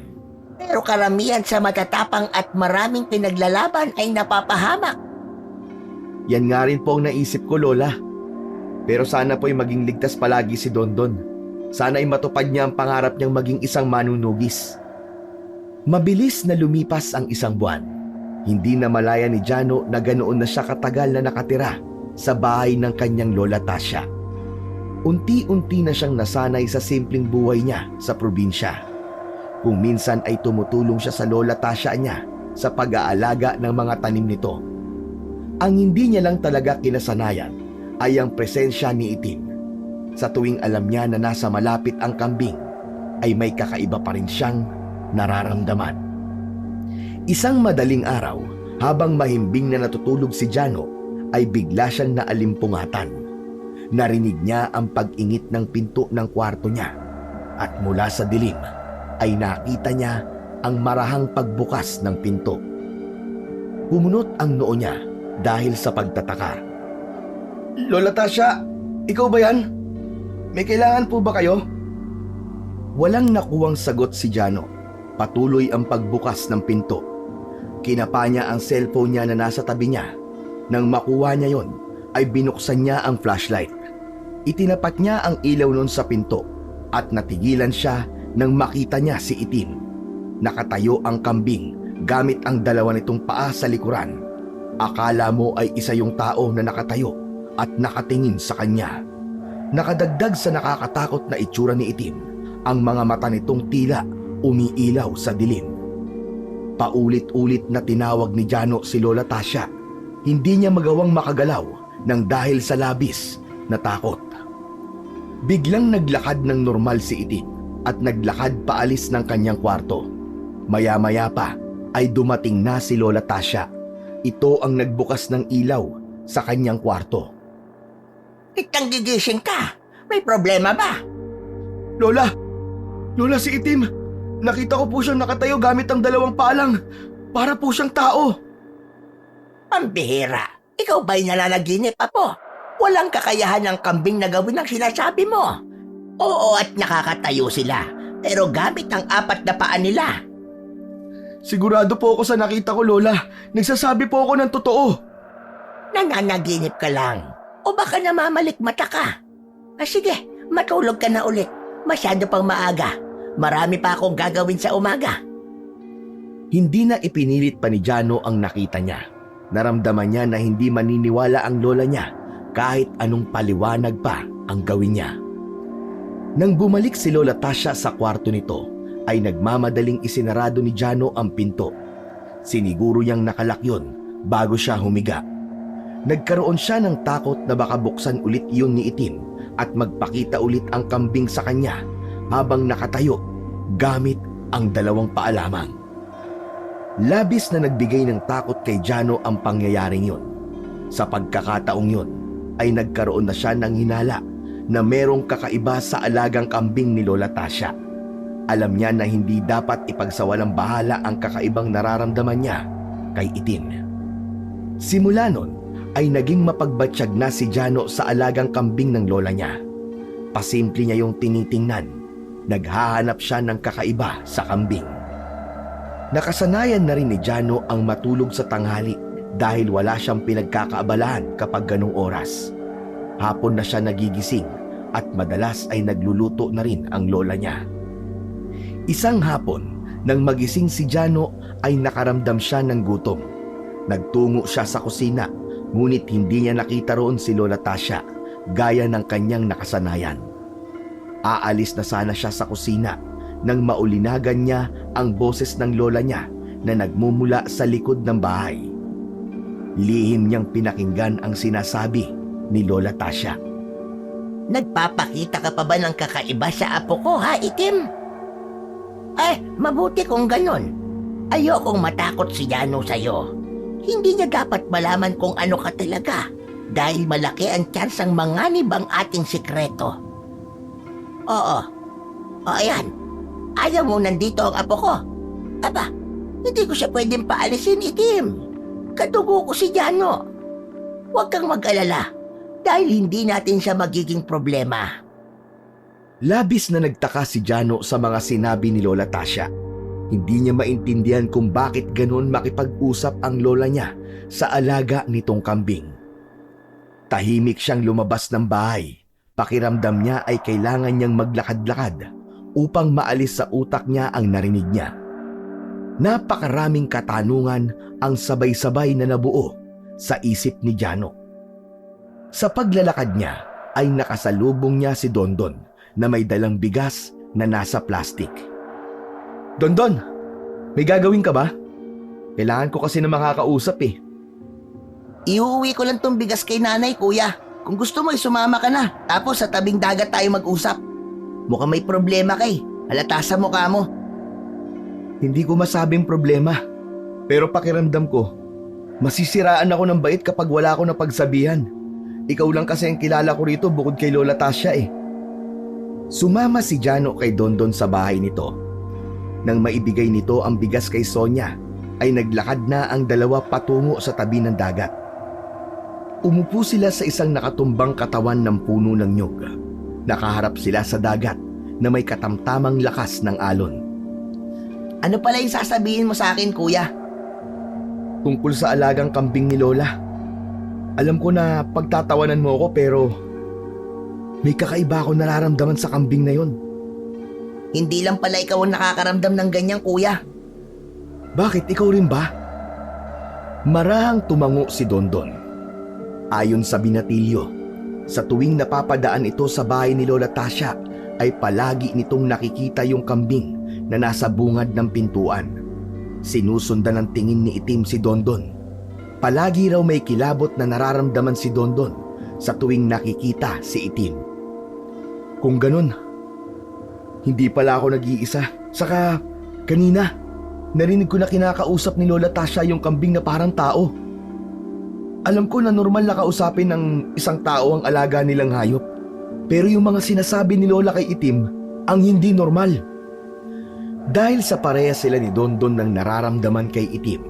Pero karamihan sa matatapang at maraming pinaglalaban ay napapahamak.
Yan nga rin po ang naisip ko, Lola. Pero sana po'y maging ligtas palagi si Dondon. Sana ay matupad niya ang pangarap niyang maging isang manunugis. Mabilis na lumipas ang isang buwan. Hindi na malaya ni Jano na ganoon na siya katagal na nakatira sa bahay ng kanyang Lola Tasha. Unti-unti na siyang nasanay sa simpleng buhay niya sa probinsya. Kung minsan ay tumutulong siya sa Lola Tasha niya sa pag-aalaga ng mga tanim nito. Ang hindi niya lang talaga kinasanayan ay ang presensya ni Itim. Sa tuwing alam niya na nasa malapit ang kambing, ay may kakaiba pa rin siyang nararamdaman. Isang madaling araw, habang mahimbing na natutulog si Jano, ay bigla siyang naalimpungatan. Narinig niya ang pag-ingit ng pinto ng kwarto niya at mula sa dilim ay nakita niya ang marahang pagbukas ng pinto. Kumunot ang noo niya dahil sa pagtataka. Lola Tasha, ikaw ba yan? May kailangan po ba kayo? Walang nakuwang sagot si Jano. Patuloy ang pagbukas ng pinto. Kinapa niya ang cellphone niya na nasa tabi niya. Nang makuha niya yon, ay binuksan niya ang flashlight. Itinapat niya ang ilaw nun sa pinto at natigilan siya nang makita niya si Itim. Nakatayo ang kambing gamit ang dalawa nitong paa sa likuran. Akala mo ay isa yung tao na nakatayo at nakatingin sa kanya. Nakadagdag sa nakakatakot na itsura ni Itim, ang mga mata nitong tila umiilaw sa dilim. Paulit-ulit na tinawag ni Jano si Lola Tasha. Hindi niya magawang makagalaw nang dahil sa labis na takot. Biglang naglakad ng normal si Itim at naglakad paalis ng kanyang kwarto. Maya-maya pa ay dumating na si Lola Tasha. Ito ang nagbukas ng ilaw sa kanyang kwarto.
Itang gigising ka. May problema ba?
Lola! Lola, si Itim! Nakita ko po siyang nakatayo gamit ang dalawang paalang. Para po siyang tao.
Pambihira. Ikaw ba'y nananaginip, Apo? Walang kakayahan ng kambing na gawin ang sinasabi mo. Oo, at nakakatayo sila. Pero gamit ang 4 na paa nila.
Sigurado po ako sa nakita ko, Lola. Nagsasabi po ako ng totoo.
Nananaginip ka lang. O baka namamalikmata ka. Sige, matulog ka na ulit. Masyado pang maaga. Marami pa akong gagawin sa umaga.
Hindi na ipinilit pa ni Jano ang nakita niya. Naramdaman niya na hindi maniniwala ang lola niya kahit anong paliwanag pa ang gawin niya. Nang bumalik si Lola Tasha sa kwarto nito, ay nagmamadaling isinarado ni Jano ang pinto. Siniguro niyang nakalak yun bago siya humiga. Nagkaroon siya ng takot na baka buksan ulit yun ni Itim at magpakita ulit ang kambing sa kanya habang nakatayo gamit ang dalawang paa lamang. Labis na nagbigay ng takot kay Jano ang pangyayaring yun. Sa pagkakataong yun ay nagkaroon na siya ng hinala na merong kakaiba sa alagang kambing ni Lola Tasha. Alam niya na hindi dapat ipagsawalang bahala ang kakaibang nararamdaman niya kay Itim. Simula nun ay naging mapagbatsyag na si Jano sa alagang kambing ng lola niya. Pasimple niya yung tinitingnan. Naghahanap siya ng kakaiba sa kambing. Nakasanayan na rin ni Jano ang matulog sa tanghali dahil wala siyang pinagkakaabalahan kapag ganong oras. Hapon na siya nagigising at madalas ay nagluluto na rin ang lola niya. Isang hapon, nang magising si Jano ay nakaramdam siya ng gutom. Nagtungo siya sa kusina, ngunit hindi niya nakita roon si Lola Tasha gaya ng kanyang nakasanayan. Aalis na sana siya sa kusina nang maulinagan niya ang boses ng lola niya na nagmumula sa likod ng bahay. Lihim niyang pinakinggan ang sinasabi ni Lola Tasha.
Nagpapakita ka pa ba ng kakaiba sa apo ko, ha, Itim? Mabuti kung ganon. Ayokong matakot si Jano sa'yo. Hindi niya dapat malaman kung ano ka talaga dahil malaki ang tsansang manganib ang ating sikreto. Oo. O ayan. Ayaw mo nandito ang apo ko. Aba, hindi ko siya pwedeng paalisin, Itim. Kadugo ko si Jano. Huwag kang mag-alala dahil hindi natin siya magiging problema.
Labis na nagtaka si Jano sa mga sinabi ni Lola Tasha. Hindi niya maintindihan kung bakit ganon makipag-usap ang lola niya sa alaga nitong kambing. Tahimik siyang lumabas ng bahay. Pakiramdam niya ay kailangan niyang maglakad-lakad upang maalis sa utak niya ang narinig niya. Napakaraming katanungan ang sabay-sabay na nabuo sa isip ni Jano. Sa paglalakad niya ay nakasalubong niya si Dondon na may dalang bigas na nasa plastik. Dondon, may gagawin ka ba? Kailangan ko kasi na makakausap eh.
Iuwi ko lang tong bigas kay nanay, kuya. Kung gusto mo, sumama ka na. Tapos sa tabing dagat tayo mag-usap. Mukhang may problema kay. Halata sa mukha mo.
Hindi ko masabing problema. Pero pakiramdam ko, masisiraan ako ng bait kapag wala ako na pagsabihan. Ikaw lang kasi ang kilala ko rito bukod kay Lola Tasha eh. Sumama si Jano kay Dondon sa bahay nito. Nang maibigay nito ang bigas kay Sonia, ay naglakad na ang dalawa patungo sa tabi ng dagat. Umupo sila sa isang nakatumbang katawan ng puno ng nyug. Nakaharap sila sa dagat na may katamtamang lakas ng alon.
Ano pala yung sasabihin mo sa akin, kuya?
Tungkol sa alagang kambing ni Lola. Alam ko na pagtatawanan mo ako pero may kakaiba ako nararamdaman sa kambing na yon.
Hindi lang pala ikaw ang nakakaramdam ng ganyan, kuya.
Bakit? Ikaw rin ba? Marahang tumango si Dondon. Ayon sa binatilyo, sa tuwing napapadaan ito sa bahay ni Lola Tasha ay palagi nitong nakikita yung kambing na nasa bungad ng pintuan. Sinusundan ng tingin ni Itim si Dondon. Palagi raw may kilabot na nararamdaman si Dondon sa tuwing nakikita si Itim. Kung ganun, hindi pala ako nag-iisa. Saka kanina, narinig ko na kinakausap ni Lola Tasha yung kambing na parang tao. Alam ko na normal na kausapin ng isang tao ang alaga nilang hayop. Pero yung mga sinasabi ni Lola kay Itim, ang hindi normal. Dahil sa pareha sila ni Dondon ng nararamdaman kay Itim,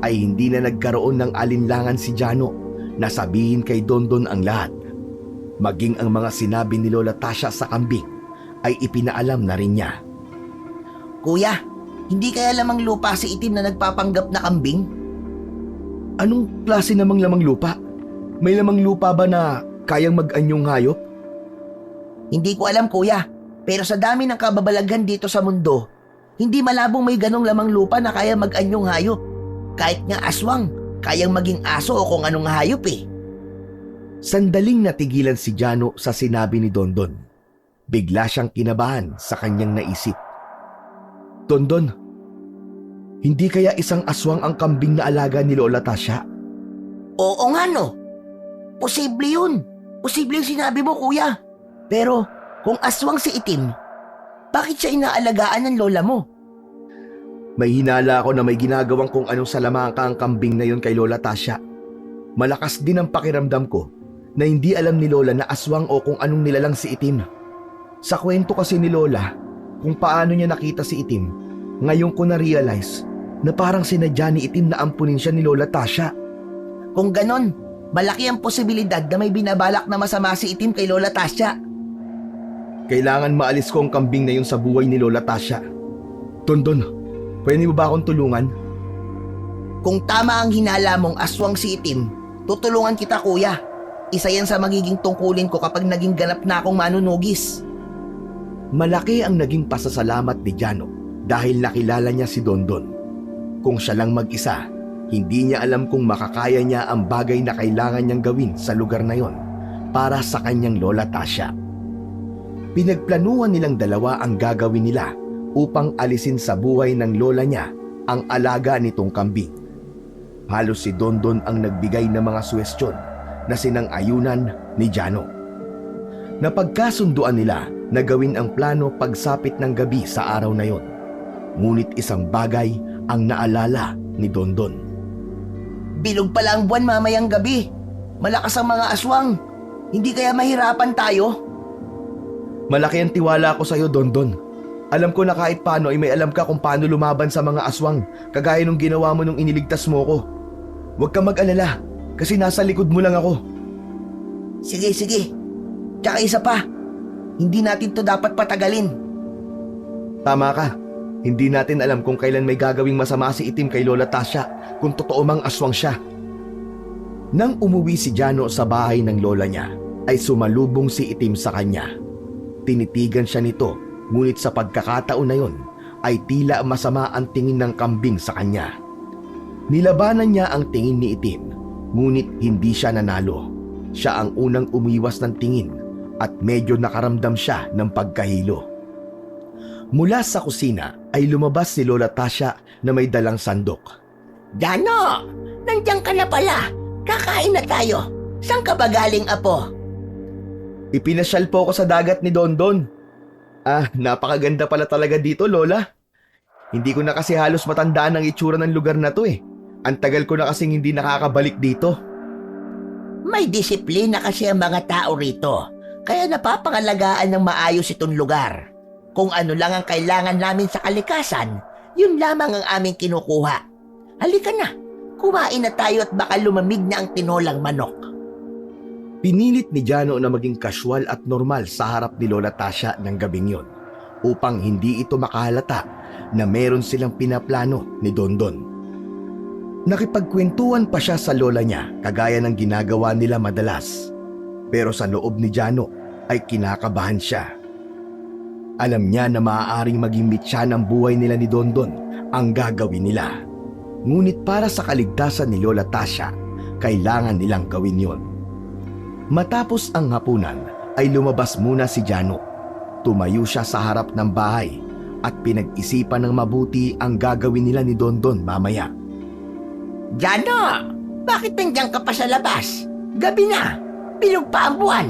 ay hindi na nagkaroon ng alinlangan si Jano na sabihin kay Dondon ang lahat. Maging ang mga sinabi ni Lola Tasha sa kambing ay ipinaalam na rin niya.
Kuya, hindi kaya lamang lupa si Itim na nagpapanggap na kambing?
Anong klase namang lamang lupa? May lamang lupa ba na kayang mag-anyong hayop?
Hindi ko alam, kuya. Pero sa dami ng kababalaghan dito sa mundo, hindi malabong may ganong lamang lupa na kaya mag-anyong hayop. Kahit nga aswang, kayang maging aso o kung anong hayop eh.
Sandaling natigilan si Jano sa sinabi ni Dondon. Bigla siyang kinabahan sa kanyang naisip. Dondon, hindi kaya isang aswang ang kambing na alaga ni Lola Tasha?
Oo nga no. Posible yun. Posible yung sinabi mo, kuya. Pero kung aswang si Itim, bakit siya inaalagaan ng lola mo?
May hinala ako na may ginagawang kung anong salamangka ang kambing na yon kay Lola Tasha. Malakas din ang pakiramdam ko na hindi alam ni Lola na aswang o kung anong nilalang si Itim. Sa kwento kasi ni Lola, kung paano niya nakita si Itim, ngayon ko na-realize na parang sinadya ni Itim na ampunin siya ni Lola Tasha.
Kung ganon, malaki ang posibilidad na may binabalak na masama si Itim kay Lola Tasha.
Kailangan maalis ko ang kambing na yun sa buhay ni Lola Tasha. Dondon, pwede mo ba akong tulungan?
Kung tama ang hinala mong aswang si Itim, tutulungan kita, kuya. Isa yan sa magiging tungkulin ko kapag naging ganap na akong manunugis.
Malaki ang naging pasasalamat ni Jano dahil nakilala niya si Dondon. Kung siya lang mag-isa, hindi niya alam kung makakaya niya ang bagay na kailangan niyang gawin sa lugar na yon para sa kanyang Lola Tasha. Pinagplanuhan nilang dalawa ang gagawin nila upang alisin sa buhay ng lola niya ang alaga nitong kambing. Halos si Dondon ang nagbigay ng mga suwestyon na sinang-ayunan ni Jano. Napagkasunduan nila na gawin ang plano pagsapit ng gabi sa araw na yon. Ngunit isang bagay ang naalala ni Dondon.
Bilog pala ang buwan mamayang gabi. Malakas ang mga aswang. Hindi kaya mahirapan tayo?
Malaki ang tiwala ko sa iyo, Dondon. Alam ko na kahit paano ay may alam ka kung paano lumaban sa mga aswang, kagaya nung ginawa mo nung iniligtas mo ko. Huwag kang mag-alala, kasi nasa likod mo lang ako.
Sige, sige. Tsaka isa pa, hindi natin to dapat patagalin.
Tama ka. Hindi natin alam kung kailan may gagawing masama si Itim kay Lola Tasha kung totoo mang aswang siya. Nang umuwi si Jano sa bahay ng lola niya, ay sumalubong si Itim sa kanya. Tinitigan siya nito, ngunit sa pagkakataon na yon ay tila masama ang tingin ng kambing sa kanya. Nilabanan niya ang tingin ni Itim, ngunit hindi siya nanalo. Siya ang unang umiwas ng tingin at medyo nakaramdam siya ng pagkahilo. Mula sa kusina ay lumabas si Lola Tasha na may dalang sandok.
Jano, nandiyan ka na pala. Kakain na tayo. Saan ka ba galing, apo?
Ipinasyal po ako sa dagat ni Dondon. Napakaganda pala talaga dito, Lola. Hindi ko na kasi halos matandaan ang itsura ng lugar na to eh. Ang tagal ko na kasing hindi nakakabalik dito.
May disiplina kasi ang mga tao rito. Kaya napapangalagaan ng maayos itong lugar. Kung ano lang ang kailangan namin sa kalikasan, yun lamang ang aming kinukuha. Halika na, kumain na tayo at baka lumamig na ang tinolang manok.
Pinilit ni Jano na maging casual at normal sa harap ni Lola Tasha ng gabing yon upang hindi ito makahalata na meron silang pinaplano ni Dondon. Nakipagkwentuhan pa siya sa lola niya kagaya ng ginagawa nila madalas. Pero sa loob ni Jano ay kinakabahan siya. Alam niya na maaaring maging mitya ng buhay nila ni Dondon ang gagawin nila. Ngunit para sa kaligtasan ni Lola Tasha, kailangan nilang gawin yon. Matapos ang hapunan ay lumabas muna si Jano. Tumayo siya sa harap ng bahay at pinag-isipan ng mabuti ang gagawin nila ni Dondon mamaya.
Jano, bakit nandiyan ka pa sa labas? Gabi na, bilog pa ang buwan.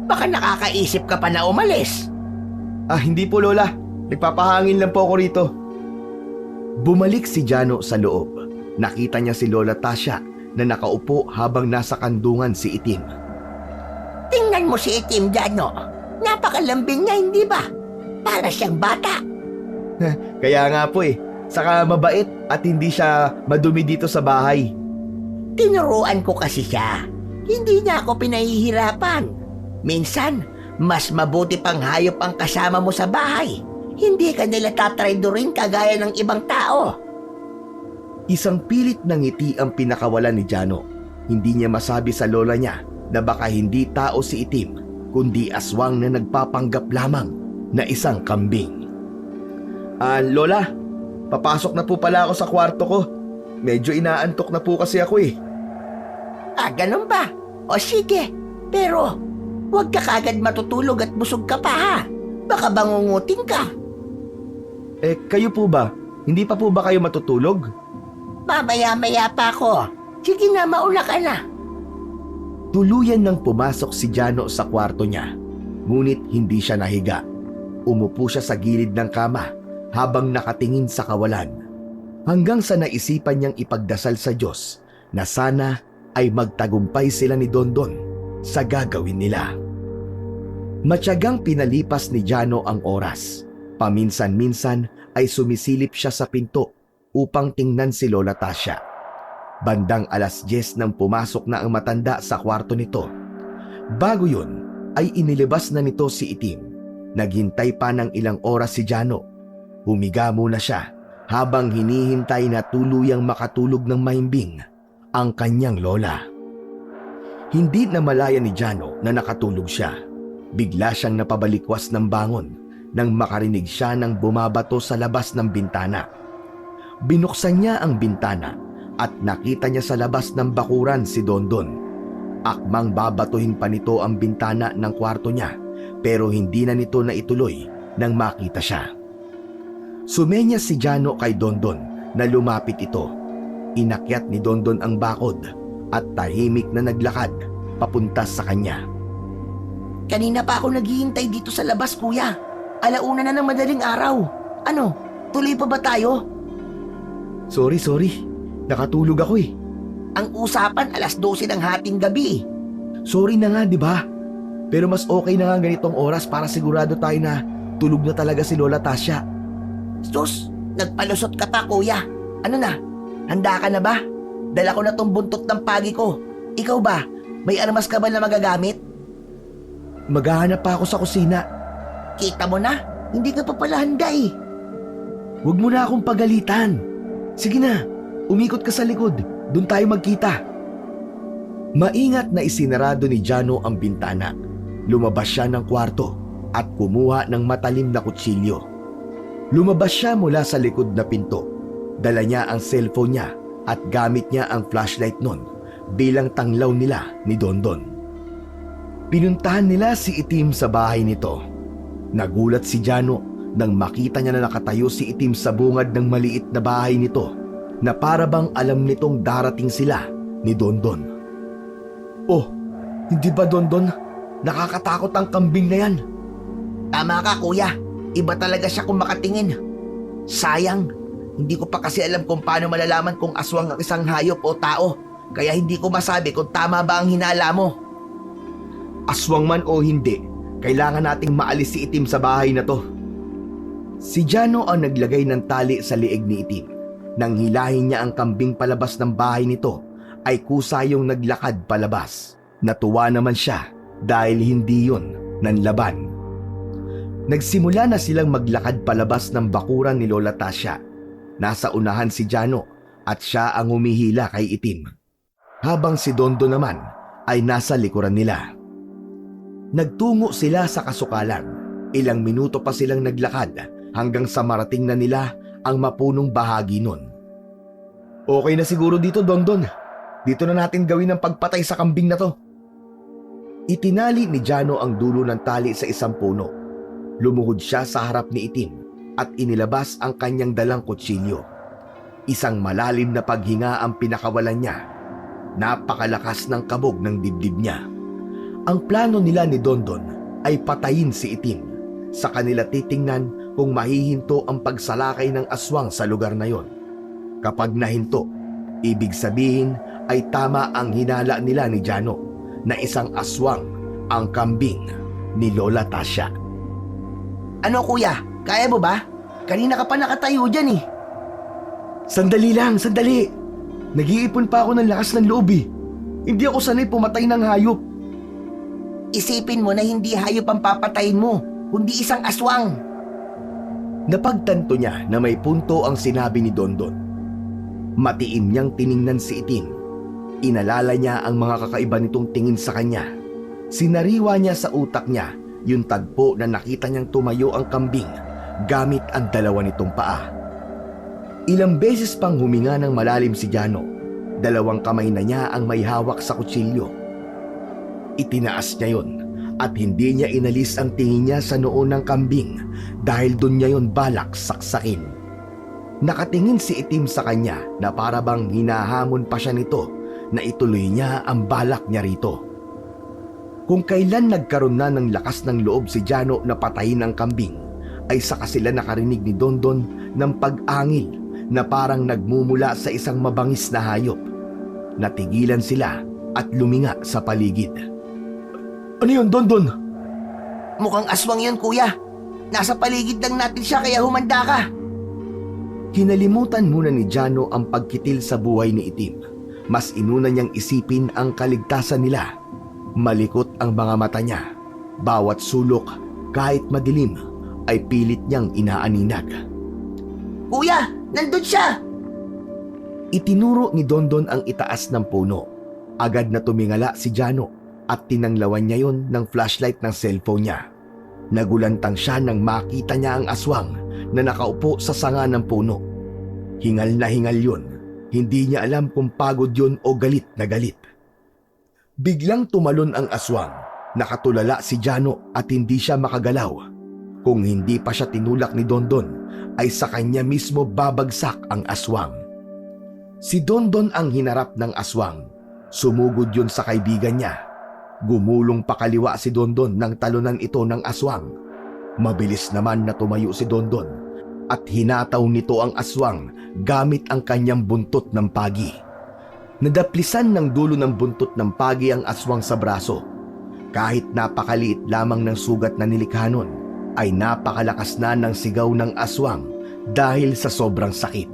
Baka nakakaisip ka pa na umalis.
Hindi po Lola, nagpapahangin lang po ako rito. Bumalik si Jano sa loob. Nakita niya si Lola Tasha na nakaupo habang nasa kandungan si Itim.
Tingnan mo si Itim, Jano. Napakalambing niya, hindi ba? Para siyang bata.
Kaya nga po saka mabait at hindi siya madumi dito sa bahay.
Tinuruan ko kasi siya. Hindi niya ako pinahihirapan. Minsan, mas mabuti pang hayop ang kasama mo sa bahay. Hindi ka nila tatraydorin kagaya ng ibang tao.
Isang pilit na ngiti ang pinakawalan ni Jano. Hindi niya masabi sa lola niya na baka hindi tao si Itim, kundi aswang na nagpapanggap lamang na isang kambing. Lola, papasok na po pala ako sa kwarto ko. Medyo inaantok na po kasi ako
Ganun ba? O sige, pero huwag ka kagad matutulog at busog ka pa ha. Baka bangungutin ka.
Kayo po ba? Hindi pa po ba kayo matutulog?
Mamaya-maya pa ako. Sige na, mauna ka na.
Tuluyan nang pumasok si Jano sa kwarto niya. Ngunit hindi siya nahiga. Umupo siya sa gilid ng kama habang nakatingin sa kawalan. Hanggang sa naisipan niyang ipagdasal sa Diyos na sana ay magtagumpay sila ni Dondon sa gagawin nila. Matyagang pinalipas ni Jano ang oras. Paminsan-minsan ay sumisilip siya sa pinto upang tingnan si Lola Tasha. Bandang 10:00 nang pumasok na ang matanda sa kwarto nito. Bago yun ay inilabas na nito si Itim. Naghintay pa ng ilang oras si Jano. Humiga muna siya habang hinihintay na tuluyang makatulog ng mahimbing ang kanyang lola. Hindi na malaya ni Jano na nakatulog siya. Bigla siyang napabalikwas ng bangon nang makarinig siya ng bumabato sa labas ng bintana. Binuksan niya ang bintana at nakita niya sa labas ng bakuran si Dondon. Akmang babatuhin pa nito ang bintana ng kwarto niya pero hindi na nito naituloy nang makita siya. Sumenyas si Jano kay Dondon na lumapit ito. Inakyat ni Dondon ang bakod at tahimik na naglakad papunta sa kanya.
Kanina pa ako naghihintay dito sa labas, kuya. 1:00 na ng madaling araw. Ano, tuloy pa ba tayo?
Sorry. Nakatulog ako
Ang usapan 12:00 ng hating gabi.
Sorry na nga, di ba? Pero mas okay na nga ganitong oras para sigurado tayo na tulog na talaga si Lola Tasha.
Sus, nagpalusot ka pa, kuya. Ano na, handa ka na ba? Dala ko na tong buntot ng pagi ko. Ikaw ba, may armas ka ba na magagamit?
Maghahanap pa ako sa kusina.
Kita mo na, hindi ka pa pala handa
Huwag mo na akong pagalitan. Sige na, umikot ka sa likod. Doon tayo magkita. Maingat na isinarado ni Jano ang bintana. Lumabas siya ng kwarto at kumuha ng matalim na kutsilyo. Lumabas siya mula sa likod na pinto. Dala niya ang cellphone niya at gamit niya ang flashlight nun bilang tanglaw nila ni Dondon. Pinuntahan nila si Itim sa bahay nito. Nagulat si Jano nang makita niya na nakatayo si Itim sa bungad ng maliit na bahay nito na para bang alam nitong darating sila ni Dondon. Oh, hindi ba Dondon? Nakakatakot ang kambing na yan.
Tama ka, kuya. Iba talaga siya kung makatingin. Sayang, hindi ko pa kasi alam kung paano malalaman kung aswang ang isang hayop o tao. Kaya hindi ko masabi kung tama ba ang hinala mo.
Aswang man o hindi, kailangan nating maalis si Itim sa bahay na to. Si Jano ang naglagay ng tali sa liig ni Itim. Nang hilahin niya ang kambing palabas ng bahay nito, ay kusayong naglakad palabas. Natuwa naman siya dahil hindi yun nanlaban. Nagsimula na silang maglakad palabas ng bakuran ni Lola Tasha. Nasa unahan si Jano at siya ang humihila kay Itim, habang si Dondo naman ay nasa likuran nila. Nagtungo sila sa kasukalan. Ilang minuto pa silang naglakad hanggang sa marating na nila ang mapunong bahagi nun. Okay na siguro dito, Dondon. Dito na natin gawin ang pagpatay sa kambing na to. Itinali ni Jano ang dulo ng tali sa isang puno. Lumuhod siya sa harap ni Itim at inilabas ang kanyang dalang kutsilyo. Isang malalim na paghinga ang pinakawalan niya. Napakalakas ng kabog ng dibdib niya. Ang plano nila ni Dondon ay patayin si Itim. Sa kanila titingnan kung mahihinto ang pagsalakay ng aswang sa lugar na yon. Kapag nahinto, ibig sabihin ay tama ang hinala nila ni Jano na isang aswang ang kambing ni Lola Tasha.
Ano kuya, kaya mo ba? Kanina ka pa nakatayo dyan eh.
Sandali lang, sandali. Nag-iipon pa ako ng lakas ng loob eh. Hindi ako sanay pumatay ng hayop.
Isipin mo na hindi hayop ang papatayin mo, kundi isang aswang.
Napagtanto niya na may punto ang sinabi ni Dondon. Matiim niyang tiningnan si Itim. Inalala niya ang mga kakaiba nitong tingin sa kanya. Sinariwa niya sa utak niya yung tagpo na nakita niyang tumayo ang kambing gamit ang dalawa nitong paa. Ilang beses pang huminga ng malalim si Jano. Dalawang kamay na niya ang may hawak sa kutsilyo. Itinaas niya yon at hindi niya inalis ang tingin niya sa noo ng kambing dahil doon niya yon balak saksakin. Nakatingin si Itim sa kanya na para bang hinahamon pa siya nito na ituloy niya ang balak niya rito. Kung kailan nagkaroon na ng lakas ng loob si Jano na patayin ang kambing, ay saka sila nakarinig ni Dondon ng pag-angil na parang nagmumula sa isang mabangis na hayop. Natigilan sila at luminga sa paligid.
Ano yun, Dondon?
Mukhang aswang yun kuya. Nasa paligid lang natin siya kaya humanda ka.
Kinalimutan muna ni Jano ang pagkitil sa buhay ni Itim. Mas inuna niyang isipin ang kaligtasan nila. Malikot ang mga mata niya. Bawat sulok, kahit madilim, ay pilit niyang inaaninag.
Kuya, nandun siya!
Itinuro ni Dondon ang itaas ng puno. Agad na tumingala si Jano at tinanglawan niya yon ng flashlight ng cellphone niya. Nagulantang siya nang makita niya ang aswang na nakaupo sa sanga ng puno. Hingal na hingal yun. Hindi niya alam kung pagod yun o galit na galit. Biglang tumalon ang aswang. Nakatulala si Jano at hindi siya makagalaw. Kung hindi pa siya tinulak ni Dondon, ay sa kanya mismo babagsak ang aswang. Si Dondon ang hinarap ng aswang. Sumugod yun sa kaibigan niya. Gumulong pakaliwa si Dondon nang talunan ito ng aswang. Mabilis naman na tumayo si Dondon at hinataw nito ang aswang gamit ang kanyang buntot ng pagi. Nadaplisan ng dulo ng buntot ng pagi ang aswang sa braso. Kahit napakaliit lamang ng sugat na nilikha nun, ay napakalakas na ng sigaw ng aswang dahil sa sobrang sakit.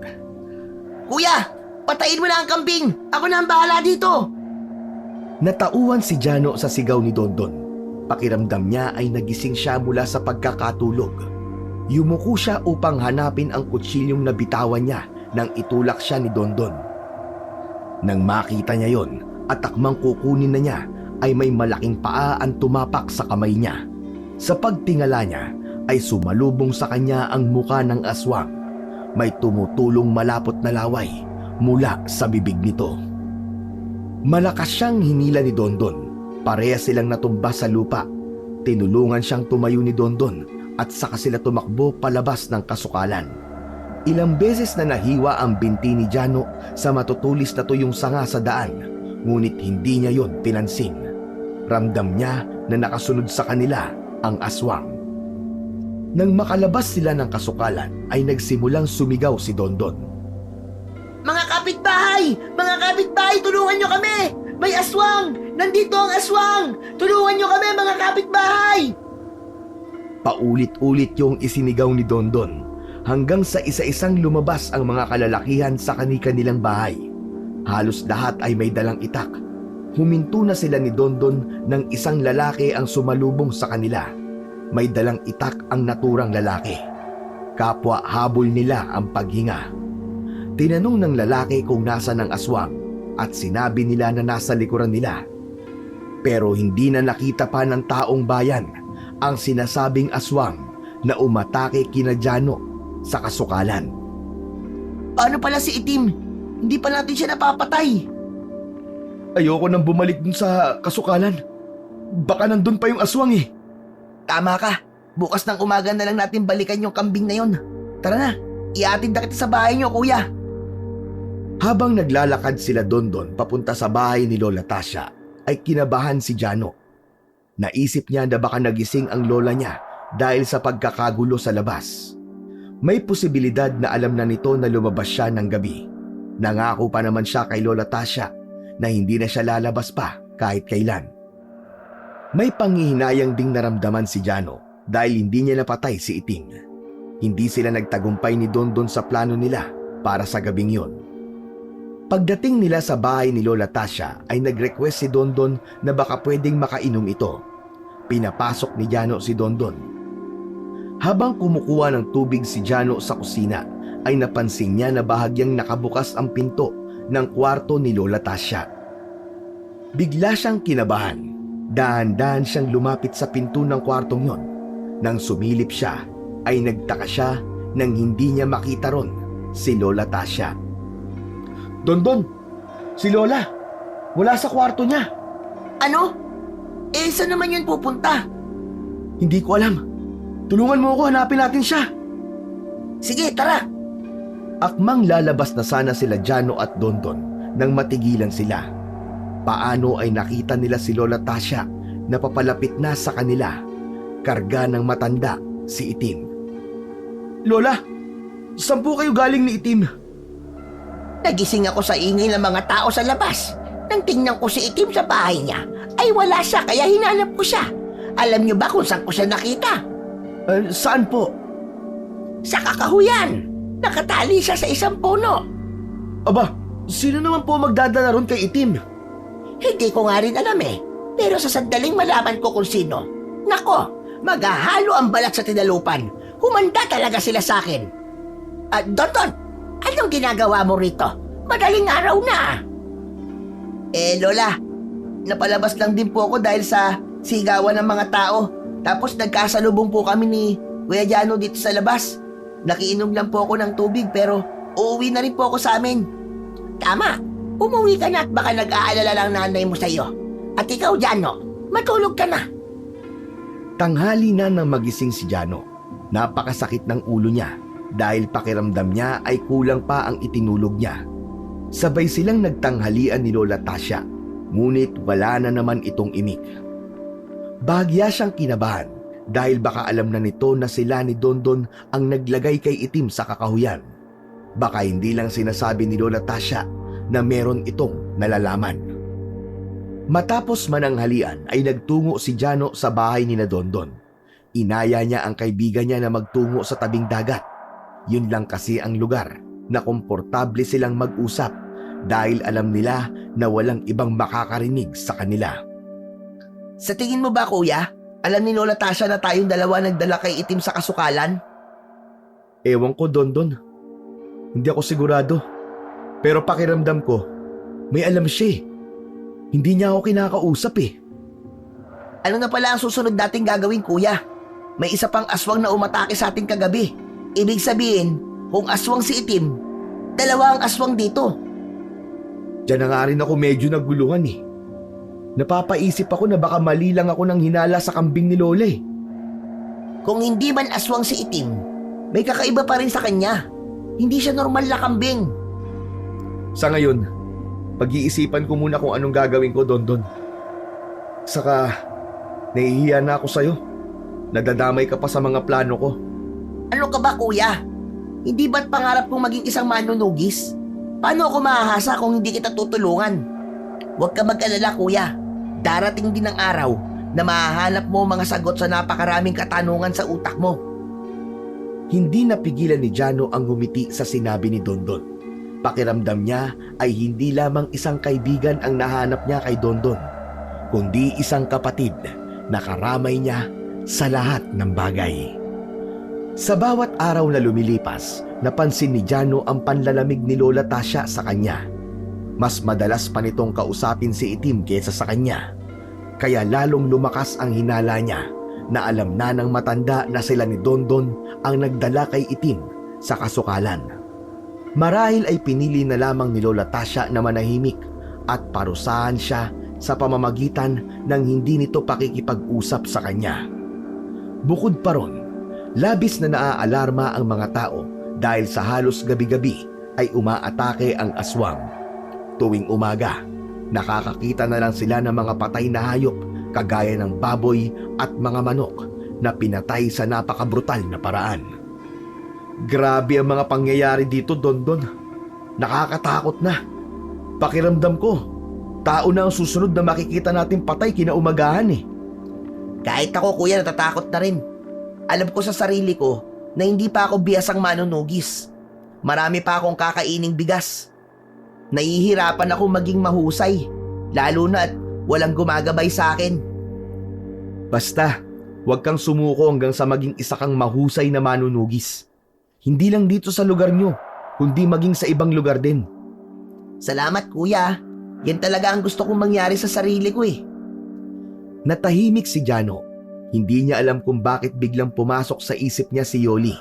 Kuya, patayin mo na ang kambing! Ako na ang bahala dito!
Natauhan si Jano sa sigaw ni Dondon. Pakiramdam niya ay nagising siya mula sa pagkakatulog. Yumuko siya upang hanapin ang kutsilyong nabitawan niya nang itulak siya ni Dondon. Nang makita niya yon at takmang kukunin na niya, ay may malaking paa ang tumapak sa kamay niya. Sa pagtingala niya ay sumalubong sa kanya ang muka ng aswang. May tumutulong malapot na laway mula sa bibig nito. Malakas siyang hinila ni Dondon. Pareha silang natumba sa lupa. Tinulungan siyang tumayo ni Dondon at saka sila tumakbo palabas ng kasukalan. Ilang beses na nahiwa ang binti ni Jano sa matutulis na tuyong sanga sa daan, ngunit hindi niya yon pinansin. Ramdam niya na nakasunod sa kanila ang aswang. Nang makalabas sila ng kasukalan ay nagsimulang sumigaw si Dondon.
Mga kapitbahay! Mga kapitbahay, tulungan nyo kami! May aswang! Nandito ang aswang! Tulungan nyo kami, mga kapitbahay!
Paulit-ulit yung isinigaw ni Dondon. hanggang sa isa-isang lumabas ang mga kalalakihan sa kani-kanilang bahay. Halos lahat ay may dalang itak. Huminto na sila ni Dondon nang isang lalaki ang sumalubong sa kanila. May dalang itak ang naturang lalaki. Kapwa habol nila ang paghinga. Tinanong ng lalaki kung nasaan ang aswang at sinabi nila na nasa likuran nila. Pero hindi na nakita pa ng taong bayan ang sinasabing aswang na umatake kina Jano sa kasukalan.
Ano pala si Itim? Hindi pa natin siya napapatay.
Ayoko nang bumalik dun sa kasukalan. Baka nandun pa yung aswang eh.
Tama ka. Bukas ng umaga na lang natin balikan yung kambing na yon. Tara na, iatid na kita sa bahay niyo, kuya.
Habang naglalakad sila Dondon papunta sa bahay ni Lola Tasha, ay kinabahan si Jano. Naisip niya na baka nagising ang lola niya dahil sa pagkakagulo sa labas. May posibilidad na alam na nito na lumabas siya ng gabi. Nangako pa naman siya kay Lola Tasha na hindi na siya lalabas pa kahit kailan. May panghihinayang ding naramdaman si Jano dahil hindi niya napatay si Itim. Hindi sila nagtagumpay ni Dondon sa plano nila para sa gabing yon. Pagdating nila sa bahay ni Lola Tasha ay nag-request si Dondon na baka pwedeng makainom ito. Pinapasok ni Jano si Dondon. Habang kumukuha ng tubig si Jano sa kusina ay napansin niya na bahagyang nakabukas ang pinto ng kwarto ni Lola Tasha. Bigla siyang kinabahan. Dahan-dahan siyang lumapit sa pinto ng kwartong yon. Nang sumilip siya ay nagtaka siya nang hindi niya makita ron si Lola Tasha. Dondon, si Lola, wala sa kwarto niya.
Ano? Saan naman yun pupunta?
Hindi ko alam. Tulungan mo ako, hanapin natin siya.
Sige, tara.
Akmang lalabas na sana sila Jano at Dondon nang matigilan sila. Paano ay nakita nila si Lola Tasha na papalapit na sa kanila. Karga ng matanda si Itim. Lola, saan po kayo galing ni Itim?
Nagising ako sa ingay ng mga tao sa labas. Nang tingnan ko si Itim sa bahay niya, ay wala siya kaya hinanap ko siya. Alam niyo ba kung saan ko siya nakita?
Saan po?
Sa kakahuyan. Nakatali siya sa isang puno.
Aba, sino naman po magdadala ron kay Itim?
Hindi ko nga rin alam eh. Pero sa sandaling malaman ko kung sino, nako, maghahalo ang balat sa tinalupan. Humanda talaga sila sa akin. Dondon, anong ginagawa mo rito? Madaling araw na. Lola, napalabas lang din po ako dahil sa sigawan ng mga tao. Tapos nagkasalubong po kami ni Kuya Jano dito sa labas. Nakiinom lang po ako ng tubig pero uuwi na rin po ako sa amin. Tama, umuwi ka na at baka nag-aalala lang nanay mo sa iyo. At ikaw, Jano, matulog ka na.
Tanghali na nang magising si Jano. Napakasakit ng ulo niya dahil pakiramdam niya ay kulang pa ang itinulog niya. Sabay silang nagtanghalian ni Lola Tasha, ngunit wala na naman itong imik. Bahagya siyang kinabahan dahil baka alam na nito na sila ni Dondon ang naglagay kay Itim sa kakahuyan. Baka hindi lang sinasabi ni Lola Tasha na meron itong nalalaman. Matapos mananghalian ay nagtungo si Jano sa bahay ni na Dondon. Inaya niya ang kaibigan niya na magtungo sa tabing dagat. Yun lang kasi ang lugar na komportable silang mag-usap dahil alam nila na walang ibang makakarinig sa kanila.
Sa tingin mo ba, kuya? Alam ni Lola Tasha na tayong dalawa nagdala kay Itim sa kasukalan?
Ewan ko, Dondon. Hindi ako sigurado. Pero pakiramdam ko, may alam siya eh. Hindi niya ako kinakausap eh.
Ano na pala ang susunod nating gagawin, kuya? May isa pang aswang na umatake sa ating kagabi. Ibig sabihin, kung aswang si Itim, dalawa ang aswang dito.
Diyan na nga rin ako medyo naguluhan eh. Napapaisip ako na baka mali lang ako ng hinala sa kambing ni Lola eh.
Kung hindi man aswang si Itim, may kakaiba pa rin sa kanya. Hindi siya normal na kambing.
Sa ngayon, pag-iisipan ko muna kung anong gagawin ko, Dondon. Saka, nahihiya na ako sa'yo. Nadadamay ka pa sa mga plano ko.
Ano ka ba, kuya? Hindi ba't pangarap kong maging isang manunugis? Paano ako mahahasa kung hindi kita tutulungan? Huwag ka mag-alala, kuya. Darating din ang araw na mahahanap mo mga sagot sa napakaraming katanungan sa utak mo.
Hindi napigilan ni Jano ang ngumiti sa sinabi ni Dondon. Pakiramdam niya ay hindi lamang isang kaibigan ang nahanap niya kay Dondon, kundi isang kapatid na karamay niya sa lahat ng bagay. Sa bawat araw na lumilipas, napansin ni Jano ang panlalamig ni Lola Tasha sa kanya. Mas madalas pa nitong kausapin si Itim kaysa sa kanya. Kaya lalong lumakas ang hinala niya na alam na ng matanda na sila ni Dondon ang nagdala kay Itim sa kasukalan. Marahil ay pinili na lamang ni Lola Tasha na manahimik at parusahan siya sa pamamagitan ng hindi nito pakikipag-usap sa kanya. Bukod pa ron, labis na naaalarma ang mga tao dahil sa halos gabi-gabi ay umaatake ang aswang. Tuwing umaga, nakakakita na lang sila ng mga patay na hayop kagaya ng baboy at mga manok na pinatay sa napakabrutal na paraan. Grabe ang mga pangyayari dito, Dondon. Nakakatakot na. Pakiramdam ko, tao na ang susunod na makikita natin patay kinaumagahan eh.
Kahit ako kuya natatakot na rin. Alam ko sa sarili ko na hindi pa ako biyasang manunugis. Marami pa akong kakaining bigas. Nahihirapan ako maging mahusay, lalo na at walang gumagabay sa akin.
Basta, huwag kang sumuko hanggang sa maging isa kang mahusay na manunugis. Hindi lang dito sa lugar nyo, kundi maging sa ibang lugar din.
Salamat kuya. Yan talaga ang gusto kong mangyari sa sarili ko eh.
Natahimik si Jano. Hindi niya alam kung bakit biglang pumasok sa isip niya si Yoli.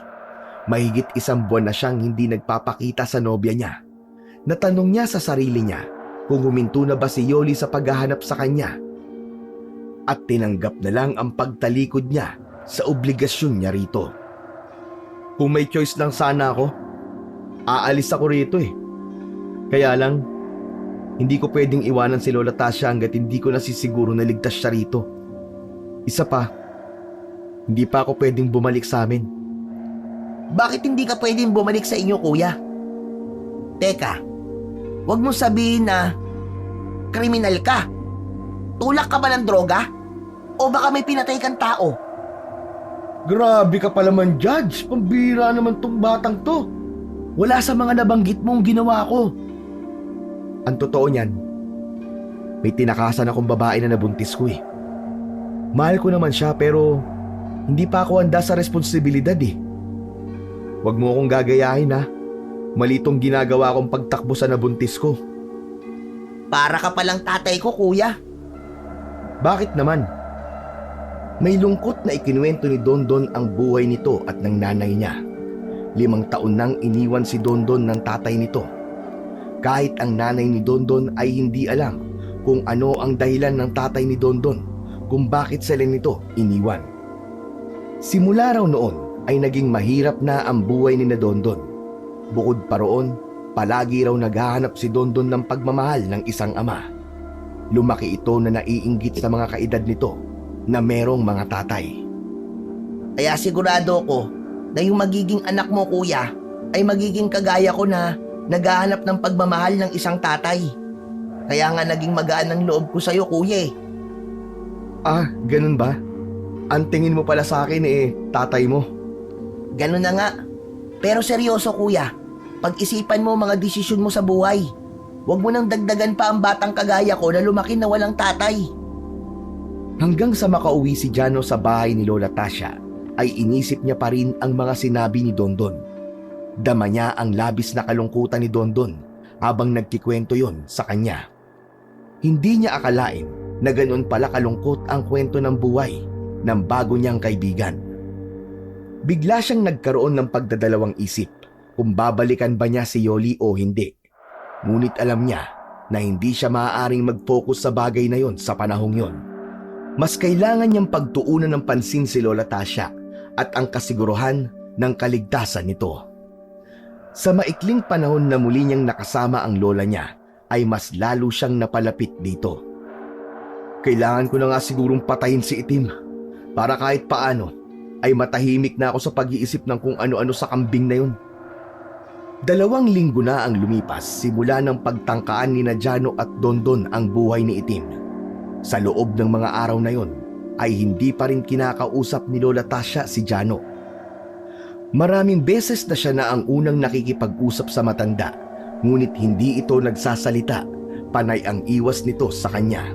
Mahigit 1 buwan na siyang hindi nagpapakita sa nobya niya. Natanong niya sa sarili niya kung huminto na ba si Yoli sa paghahanap sa kanya. At tinanggap na lang ang pagtalikod niya sa obligasyon niya rito. Kung may choice lang sana ako, aalis ako rito eh. Kaya lang, hindi ko pwedeng iwanan si Lola Tasha hanggat hindi ko nasisiguro na ligtas siya rito. Isa pa, hindi pa ako pwedeng bumalik sa amin.
Bakit hindi ka pwedeng bumalik sa inyo kuya? Teka, wag mo sabihin na kriminal ka. Tulak ka ba ng droga? O baka may pinatay kang tao?
Grabe ka pala man, Judge. Pambira naman tong batang to. Wala sa mga nabanggit mong ginawa ko.
Ang totoo niyan, may tinakasan akong babae na nabuntis ko eh. Mahal ko naman siya pero hindi pa ako handa sa responsibilidad eh. Huwag mo akong gagayahin ha. Mali itong ginagawa kong pagtakbo sa nabuntis ko.
Para ka palang tatay ko kuya.
Bakit naman? May lungkot na ikinuwento ni Dondon ang buhay nito at ng nanay niya. 5 taon nang iniwan si Dondon ng tatay nito. Kahit ang nanay ni Dondon ay hindi alam kung ano ang dahilan ng tatay ni Dondon kung bakit sila nito iniwan. Simula raw noon ay naging mahirap na ang buhay ni Dondon. Bukod pa roon, palagi raw naghahanap si Dondon ng pagmamahal ng isang ama. Lumaki ito na naiinggit sa mga kaedad nito na merong mga tatay.
Kaya sigurado ko na yung magiging anak mo kuya ay magiging kagaya ko na naghahanap ng pagmamahal ng isang tatay. Kaya nga naging magaan ang loob ko sa'yo kuya eh.
Ah, ganun ba? Ang tingin mo pala sa akin eh, tatay mo.
Ganun na nga. Pero seryoso kuya, pag-isipan mo mga desisyon mo sa buhay. Huwag mo nang dagdagan pa ang batang kagaya ko na lumaki na walang tatay.
Hanggang sa makauwi si Jano sa bahay ni Lola Tasha, ay inisip niya pa rin ang mga sinabi ni Dondon. Dama niya ang labis na kalungkutan ni Dondon habang nagkikwento yon sa kanya. Hindi niya akalain na ganoon pala kalungkot ang kwento ng buhay ng bago niyang kaibigan. Bigla siyang nagkaroon ng pagdadalawang isip kung babalikan ba niya si Yoli o hindi. Ngunit alam niya na hindi siya maaaring mag-focus sa bagay na yon sa panahong yon. Mas kailangan niyang pagtuunan ng pansin si Lola Tasha at ang kasiguruhan ng kaligtasan nito. Sa maikling panahon na muli niyang nakasama ang lola niya, ay mas lalo siyang napalapit dito. Kailangan ko na nga sigurong patayin si Itim para kahit paano ay matahimik na ako sa pag-iisip ng kung ano-ano sa kambing na yun. 2 linggo na ang lumipas simula ng pagtangkaan ni Jano at Dondon ang buhay ni Itim. Sa loob ng mga araw na yon ay hindi pa rin kinakausap ni Lola Tasha si Jano. Maraming beses na siya na ang unang nakikipag-usap sa matanda, ngunit hindi ito nagsasalita, panay ang iwas nito sa kanya.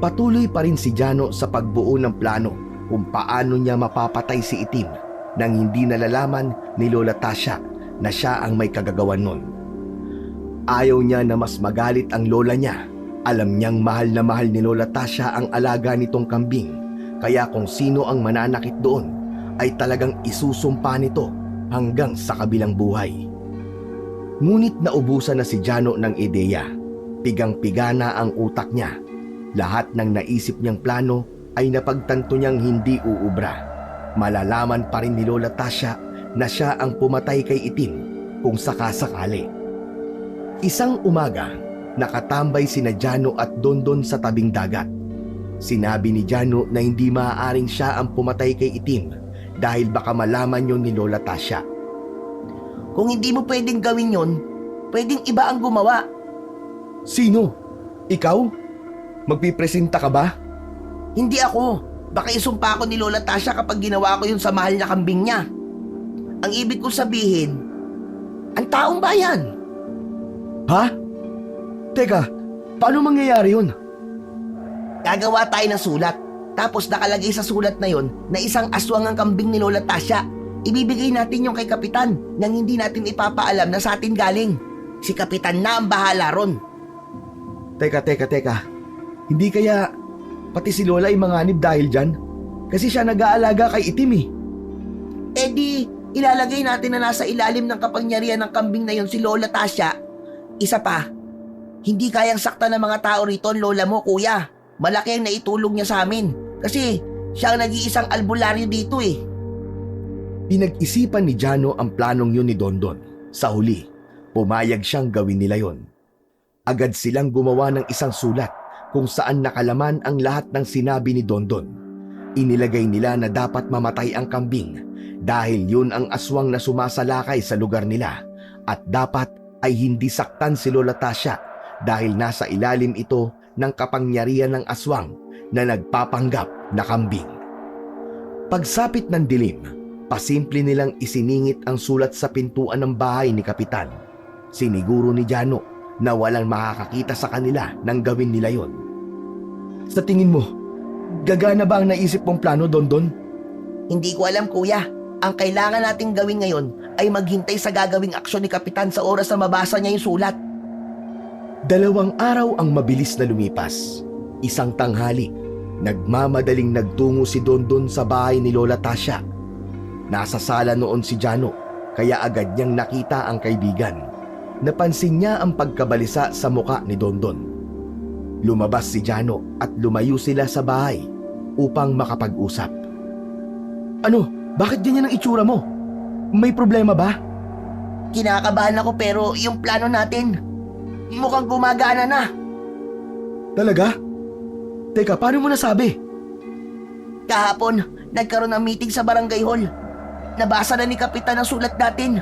Patuloy pa rin si Jano sa pagbuo ng plano kung paano niya mapapatay si Itim nang hindi nalalaman ni Lola Tasha na siya ang may kagagawan nun. Ayaw niya na mas magalit ang lola niya. Alam niyang mahal na mahal ni Lola Tasha ang alaga nitong kambing, kaya kung sino ang mananakit doon ay talagang isusumpa nito hanggang sa kabilang buhay. Ngunit naubusan na si Jano ng ideya. Pigang-piga na ang utak niya. Lahat ng naisip niyang plano ay napagtanto niyang hindi uubra. Malalaman pa rin ni Lola Tasha na siya ang pumatay kay Itim kung sakasakali. Isang umaga, nakatambay sina Jano at Dondon sa tabing dagat. Sinabi ni Jano na hindi maaaring siya ang pumatay kay Itim dahil baka malaman yon ni Lola Tasha.
Kung hindi mo pwedeng gawin yon, pwedeng iba ang gumawa.
Sino? Ikaw? Magpipresenta ka ba?
Hindi ako. Baka isumpa ako ni Lola Tasha kapag ginawa ko yun sa mahal na kambing niya. Ang ibig kong sabihin, ang taong bayan.
Ha? Teka, paano mangyayari yun?
Gagawa tayo ng sulat. Tapos nakalagay sa sulat na yon na isang aswang ang kambing ni Lola Tasha. Ibibigay natin yung kay Kapitan nang hindi natin ipapaalam na sa atin galing. Si Kapitan na ang bahala ron.
Teka. Hindi kaya pati si Lola ay manganib dahil dyan? Kasi siya nag-aalaga kay Itim eh.
Eh di, ilalagay natin na nasa ilalim ng kapangyarihan ng kambing na yon si Lola Tasha. Isa pa, hindi kayang sakta ng mga tao rito ang lola mo, kuya. Malaki ang naitulong niya sa amin. Kasi siya ang nag-iisang albularyo dito eh.
Pinag-isipan ni Jano ang planong yun ni Dondon. Sa huli, pumayag siyang gawin nila yon. Agad silang gumawa ng isang sulat kung saan nakalaman ang lahat ng sinabi ni Dondon. Inilagay nila na dapat mamatay ang kambing dahil yun ang aswang na sumasalakay sa lugar nila at dapat ay hindi saktan si Lola Tasha dahil nasa ilalim ito ng kapangyarihan ng aswang na nagpapanggap na kambing. Pagsapit ng dilim, pasimple nilang isiningit ang sulat sa pintuan ng bahay ni Kapitan. Siniguro ni Jano na walang makakakita sa kanila nang gawin nila yon. Sa tingin mo, gagana ba ang naisip mong plano, Dondon?
Hindi ko alam, kuya. Ang kailangan nating gawin ngayon ay maghintay sa gagawing aksyon ni Kapitan sa oras na mabasa niya yung sulat.
2 araw ang mabilis na lumipas. Isang tanghali, nagmamadaling nagtungo si Dondon sa bahay ni Lola Tasha. Nasa sala noon si Jano, kaya agad niyang nakita ang kaibigan. Napansin niya ang pagkabalisa sa muka ni Dondon. Lumabas si Jano at lumayo sila sa bahay upang makapag-usap. Ano? Bakit ganyan ang itsura mo? May problema ba?
Kinakabahan ako pero yung plano natin, mukhang gumagana na.
Talaga? Teka, paano mo nasabi?
Kahapon, nagkaroon ng meeting sa barangay hall. Nabasa na ni Kapitan ang sulat natin.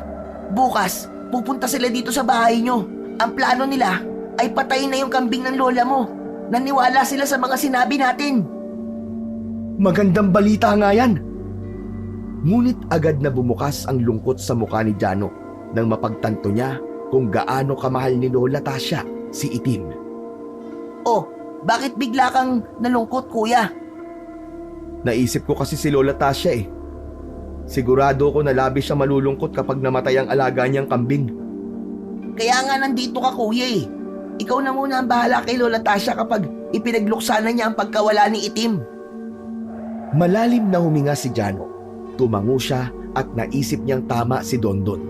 Bukas, pupunta sila dito sa bahay nyo. Ang plano nila ay patayin na yung kambing ng lola mo. Naniwala sila sa mga sinabi natin.
Magandang balita nga yan. Ngunit agad na bumukas ang lungkot sa mukha ni Jano nang mapagtanto niya kung gaano kamahal ni Lola Tasha si Itim.
Oh, bakit bigla kang nalungkot, kuya?
Naisip ko kasi si Lola Tasha eh. Sigurado ko na labis siya malulungkot kapag namatay ang alaga niyang kambing.
Kaya nga nandito ka, kuya eh. Ikaw na muna ang bahala kay Lola Tasha kapag ipinagluksa na niya ang pagkawala ni Itim.
Malalim na huminga si Jano. Tumango siya at naisip niyang tama si Dondon.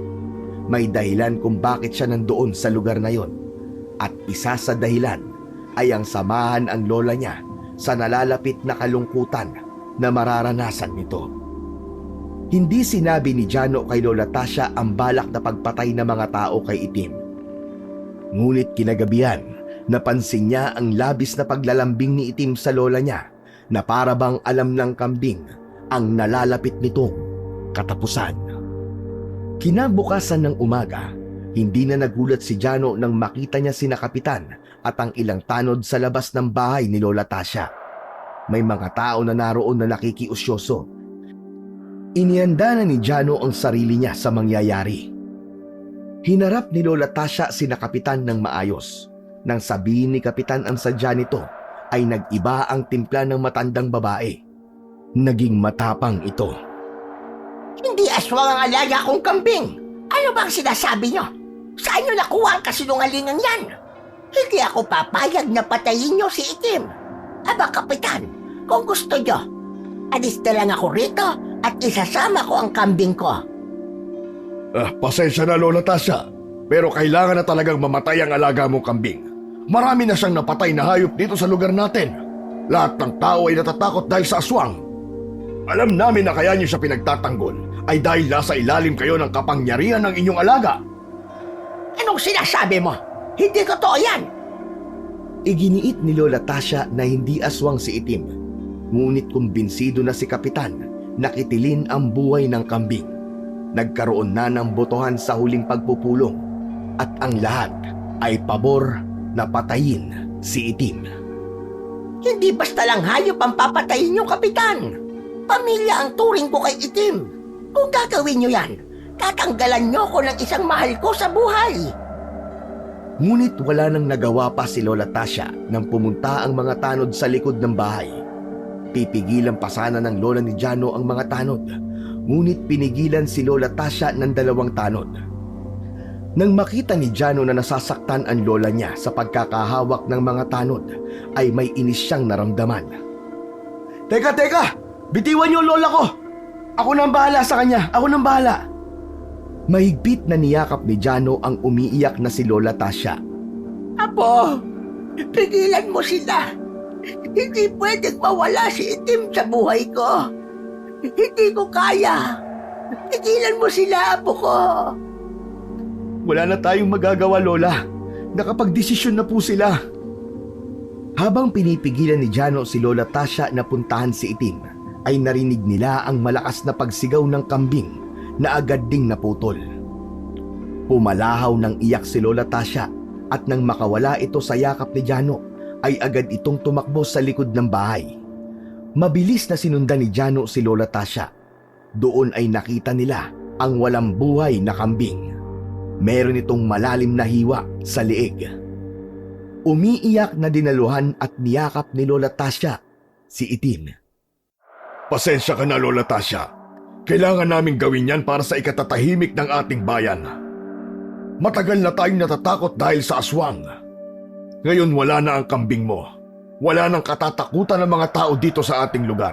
May dahilan kung bakit siya nandoon sa lugar na yon. At isa sa dahilan ay ang samahan ang lola niya sa nalalapit na kalungkutan na mararanasan nito. Hindi sinabi ni Jano kay Lola Tasha ang balak na pagpatay ng mga tao kay Itim. Ngunit kinagabihan, napansin niya ang labis na paglalambing ni Itim sa lola niya na para bang alam ng kambing ang nalalapit nitong katapusan. Kinabukasan ng umaga, hindi na nagulat si Jano nang makita niya sina Kapitan at ang ilang tanod sa labas ng bahay ni Lola Tasha. May mga tao na naroon na nakikiusyoso. Inihanda na ni Jano ang sarili niya sa mangyayari. Hinarap ni Lola Tasha sina Kapitan ng maayos. Nang sabihin ni Kapitan ang sadya nito, ay nag-iba ang timpla ng matandang babae. Naging matapang ito.
Hindi aswang ang alaga kong kambing. Ano bang sinasabi nyo? Saan nyo nakuha ang kasinungalingan yan? Hindi ako papayag na patayin nyo si Itim. Aba, Kapitan, kung gusto nyo, alis na lang ako rito at isasama ko ang kambing ko.
Pasensya na Lola Tasha, pero kailangan na talagang mamatay ang alaga mong kambing. Marami na siyang napatay na hayop dito sa lugar natin. Lahat ng tao ay natatakot dahil sa aswang. Alam namin na kaya niyo siya pinagtatanggol ay dahil nasa ilalim kayo ng kapangyarihan ng inyong alaga.
Anong sinasabi mo? Hindi totoo yan!
Iginiit ni Lola Tasha na hindi aswang si Itim. Ngunit kumbinsido na si Kapitan na kitilin ang buhay ng kambing. Nagkaroon na ng botohan sa huling pagpupulong at ang lahat ay pabor na patayin si Itim.
Hindi basta lang hayop ang papatayin nyo, Kapitan. Pamilya ang turing ko kay Itim. Kung gagawin nyo yan, tatanggalan nyo ko ng isang mahal ko sa buhay.
Ngunit wala nang nagawa pa si Lola Tasha nang pumunta ang mga tanod sa likod ng bahay. Pipigilan pa sana ng lola ni Jano ang mga tanod, ngunit pinigilan si Lola Tasha ng 2 tanod. Nang makita ni Jano na nasasaktan ang lola niya sa pagkakahawak ng mga tanod, ay may inis siyang naramdaman.
Teka! Bitiwan niyo ang lola ko! Ako nang bahala sa kanya! Ako nang bahala!
Mahigpit na niyakap ni Jano ang umiiyak na si Lola Tasha.
Apo, pigilan mo sila. Hindi pwedeng mawala si Itim sa buhay ko. Hindi ko kaya. Pigilan mo sila, Apo ko.
Wala na tayong magagawa, Lola. Nakapagdesisyon na po sila. Habang pinipigilan ni Jano si Lola Tasha na puntahan si Itim, ay narinig nila ang malakas na pagsigaw ng kambing na agad ding naputol. Pumalahaw ng iyak si Lola Tasha at nang makawala ito sa yakap ni Jano, ay agad itong tumakbo sa likod ng bahay. Mabilis na sinundan ni Jano si Lola Tasha. Doon ay nakita nila ang walang buhay na kambing. Meron itong malalim na hiwa sa liig. Umiiyak na dinaluhan at niyakap ni Lola Tasha si Itim.
Pasensya ka na Lola Tasha. Kailangan naming gawin yan para sa ikatatahimik ng ating bayan. Matagal na tayong natatakot dahil sa aswang. Ngayon wala na ang kambing mo. Wala nang katatakutan ng mga tao dito sa ating lugar.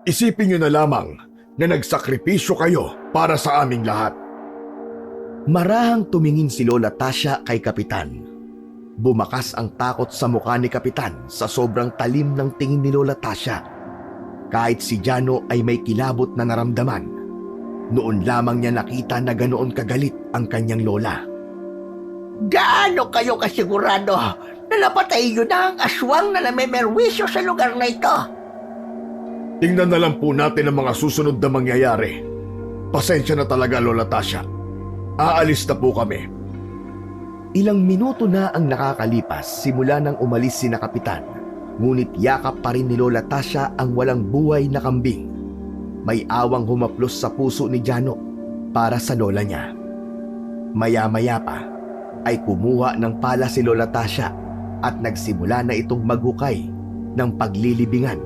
Isipin niyo na lamang na nagsakripisyo kayo para sa aming lahat.
Marahang tumingin si Lola Tasha kay Kapitan. Bumakas ang takot sa mukha ni Kapitan sa sobrang talim ng tingin ni Lola Tasha. Kahit si Jano ay may kilabot na naramdaman, noon lamang niya nakita na ganoon kagalit ang kanyang lola.
Gaano kayo kasigurado na napatay nyo na ang aswang na namemerwisyo sa lugar na ito?
Tingnan na lang po natin ang mga susunod na mangyayari. Pasensya na talaga Lola Tasha. Aalis na po kami.
Ilang minuto na ang nakakalipas simula nang umalis sina Kapitan. Ngunit yakap pa rin ni Lola Tasha ang walang buhay na kambing. May awang humaplos sa puso ni Jano para sa lola niya. Maya-maya pa ay kumuha ng pala si Lola Tasha at nagsimula na itong maghukay ng paglilibingan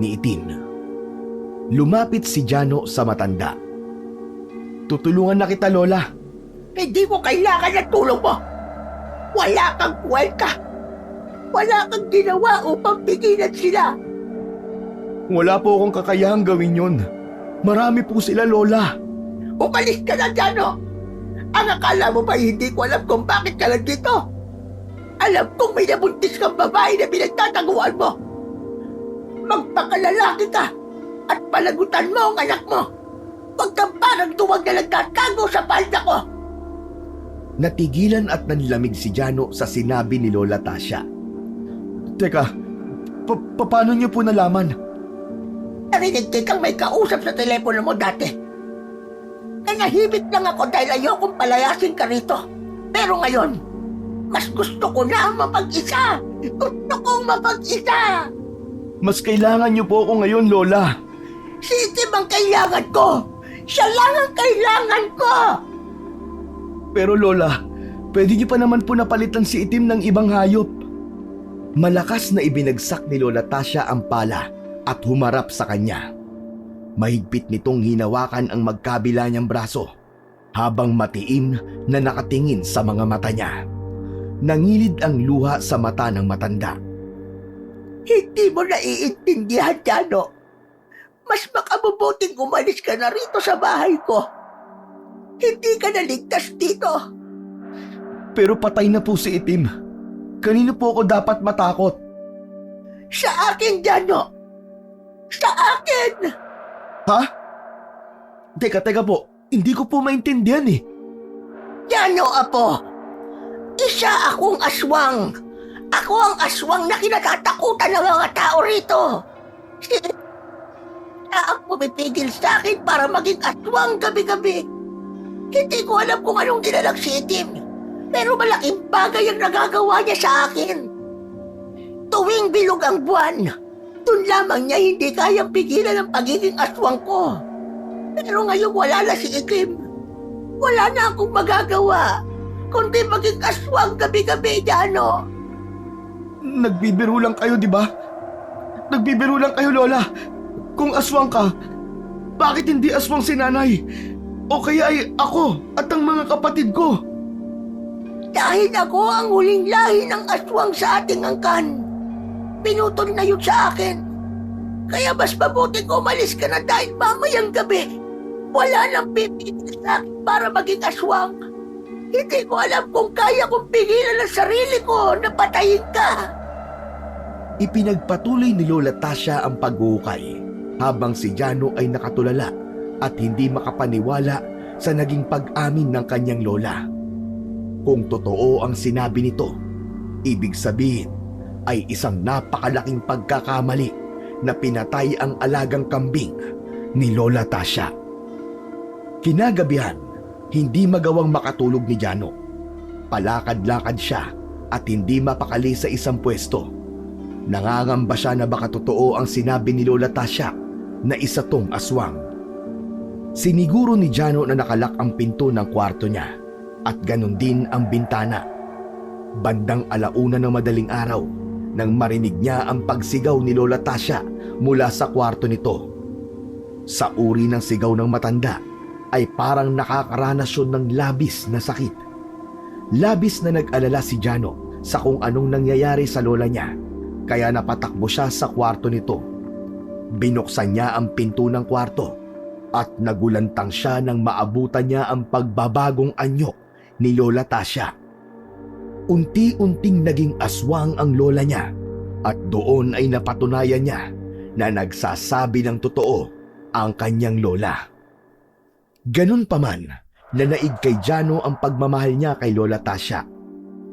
ni Itim. Lumapit si Jano sa matanda.
Tutulungan na kita, Lola.
Hindi ko kailangan ng tulong mo. Wala kang kwenta. Wala kang ginawa upang pigilan sila.
Wala po akong kakayahang gawin yun. Marami po sila, Lola.
Umalis ka na, Jano. Ang akala mo ba hindi ko alam kung bakit ka lang dito? Alam kong may nabuntis kang babae na pinagtataguan mo. Magpakalalaki ka at palagutan mo ang anak mo. Huwag kang parang tuwag na nagtatago sa palda ko.
Natigilan at nanlamig si Jano sa sinabi ni Lola Tasha.
Teka, paano niyo po nalaman?
Narinig kitang may kausap sa telepono mo dati. Nanahimik lang ako dahil ayokong palayasin ka rito. Pero ngayon, mas gusto ko na mapag-isa. Gusto kong mapag-isa.
Mas kailangan niyo po ako ngayon, Lola.
Si Itim ang kailangan ko! Siya lang ang kailangan ko!
Pero Lola, pwede niyo pa naman po napalitan si Itim ng ibang hayop.
Malakas na ibinagsak ni Lola Tasha ang pala at humarap sa kanya. Mahigpit nitong hinawakan ang magkabila niyang braso habang matiim na nakatingin sa mga mata niya. Nangilid ang luha sa mata ng matanda.
Hindi mo naiintindihan, Jano. Mas makabubuting umalis ka na rito sa bahay ko. Hindi ka naligtas dito.
Pero patay na po si Itim. Kanino po ako dapat matakot?
Sa akin, Jano. Sa akin!
Ha? Teka po. Hindi ko po maintindihan eh.
Jano, Apo. Isa akong aswang. Ako ang aswang na kinatatakutan ng mga tao rito. Siya ang pumipigil sa akin para maging aswang gabi-gabi. Hindi ko alam kung anong dinalang si Itim, pero malaking bagay ang nagagawa niya sa akin. Tuwing bilog ang buwan, dun lamang niya hindi kayang pigilan ang pagiging aswang ko. Pero ngayon wala na si Itim. Wala na akong magagawa, kundi maging aswang gabi-gabi, Jano.
Nagbibiro lang kayo, di ba? Nagbibiro lang kayo, Lola. Kung aswang ka, bakit hindi aswang si nanay? O kaya ay ako at ang mga kapatid ko?
Dahil ako ang huling lahi ng aswang sa ating angkan. Pinutol na yun sa akin. Kaya mas mabuting umalis ka na dahil mamayang gabi wala nang pipigil sa akin para maging aswang. Hindi ko alam kung kaya kong pigilan ang sarili ko na patayin ka.
Ipinagpatuloy ni Lola Tasha ang paghuhukay habang si Jano ay nakatulala at hindi makapaniwala sa naging pag-amin ng kanyang lola. Kung totoo ang sinabi nito, ibig sabihin ay isang napakalaking pagkakamali na pinatay ang alagang kambing ni Lola Tasha. Kinagabihan, hindi magawang makatulog ni Jano. Palakad-lakad siya at hindi mapakali sa isang pwesto. Nangangamba siya na baka totoo ang sinabi ni Lola Tasha na isa tong aswang. Siniguro ni Jano na nakalak ang pinto ng kwarto niya at ganun din ang bintana. Bandang 1:00 ng madaling araw nang marinig niya ang pagsigaw ni Lola Tasha mula sa kwarto nito. Sa uri ng sigaw ng matanda ay parang nakakaranas yun ng labis na sakit. Labis na nag-alala si Jano sa kung anong nangyayari sa lola niya, kaya napatakbo siya sa kwarto nito. Binuksan niya ang pinto ng kwarto at nagulantang siya nang maabutan niya ang pagbabagong anyo ni Lola Tasha. Unti-unting naging aswang ang lola niya at doon ay napatunayan niya na nagsasabi ng totoo ang kanyang lola. Ganun pa man, nanaig kay Jano ang pagmamahal niya kay Lola Tasha.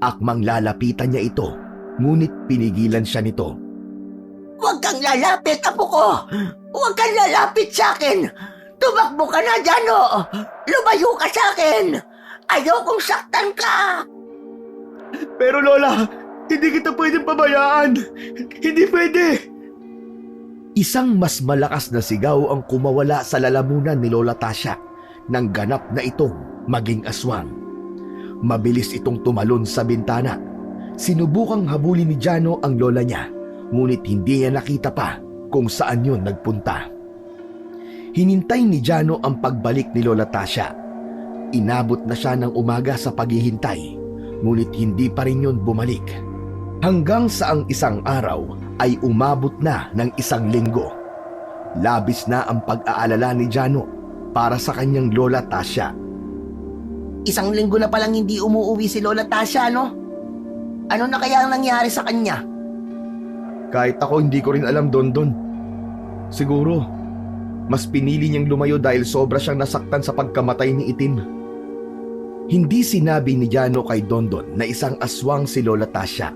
Akmang lalapitan niya ito, ngunit pinigilan siya nito.
Huwag kang lalapit, Apo ko! Huwag kang lalapit sa akin! Tumakbo ka na, Jano! Lumayo ka sa akin! Ayokong saktan ka!
Pero Lola, hindi kita pwedeng pabayaan. Hindi pwede.
Isang mas malakas na sigaw ang kumawala sa lalamunan ni Lola Tasha nang ganap na itong maging aswang. Mabilis itong tumalon sa bintana. Sinubukang habulin ni Jano ang lola niya, ngunit hindi niya nakita pa kung saan yun nagpunta. Hinintay ni Jano ang pagbalik ni Lola Tasha. Inabot na siya ng umaga sa paghihintay, ngunit hindi pa rin yun bumalik. Hanggang sa ang isang araw ay umabot na ng 1 linggo. Labis na ang pag-aalala ni Jano para sa kanyang Lola Tasha.
1 linggo na palang hindi umuuwi si Lola Tasha, no? Ano na kaya ang nangyari sa kanya?
Kahit ako hindi ko rin alam, Dondon. Siguro, mas pinili niyang lumayo dahil sobra siyang nasaktan sa pagkamatay ni Itim.
Hindi sinabi ni Jano kay Dondon na isang aswang si Lola Tasha.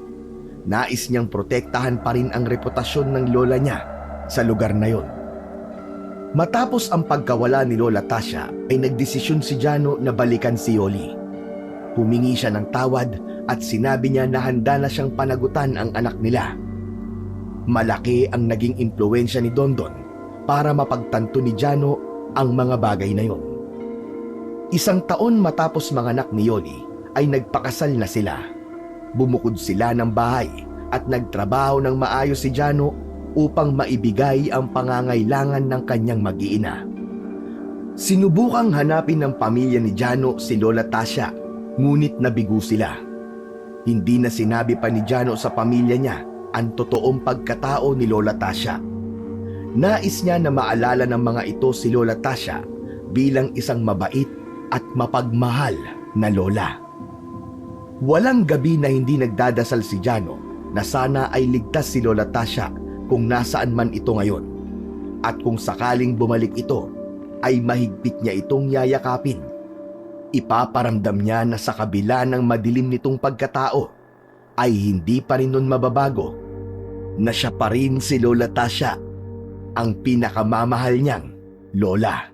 Nais niyang protektahan pa rin ang reputasyon ng lola niya sa lugar na yon. Matapos ang pagkawala ni Lola Tasha ay nagdesisyon si Jano na balikan si Yoli. Humingi siya ng tawad at sinabi niya na handa na siyang panagutan ang anak nila. Malaki ang naging impluwensya ni Dondon para mapagtanto ni Jano ang mga bagay na yon. Isang taon matapos manganak ni Yoli ay nagpakasal na sila. Bumukod sila ng bahay at nagtrabaho ng maayos si Jano upang maibigay ang pangangailangan ng kanyang mag-iina. Sinubukang hanapin ng pamilya ni Jano si Lola Tasha, ngunit nabigo sila. Hindi na sinabi pa ni Jano sa pamilya niya ang totoong pagkatao ni Lola Tasha. Nais niya na maalala ng mga ito si Lola Tasha bilang isang mabait at mapagmahal na lola. Walang gabi na hindi nagdadasal si Jano na sana ay ligtas si Lola Tasha kung nasaan man ito ngayon. At kung sakaling bumalik ito, ay mahigpit niya itong yayakapin. Ipaparamdam niya na sa kabila ng madilim nitong pagkatao, ay hindi pa rin nun mababago na siya pa rin si Lola Tasha, ang pinakamamahal niyang lola.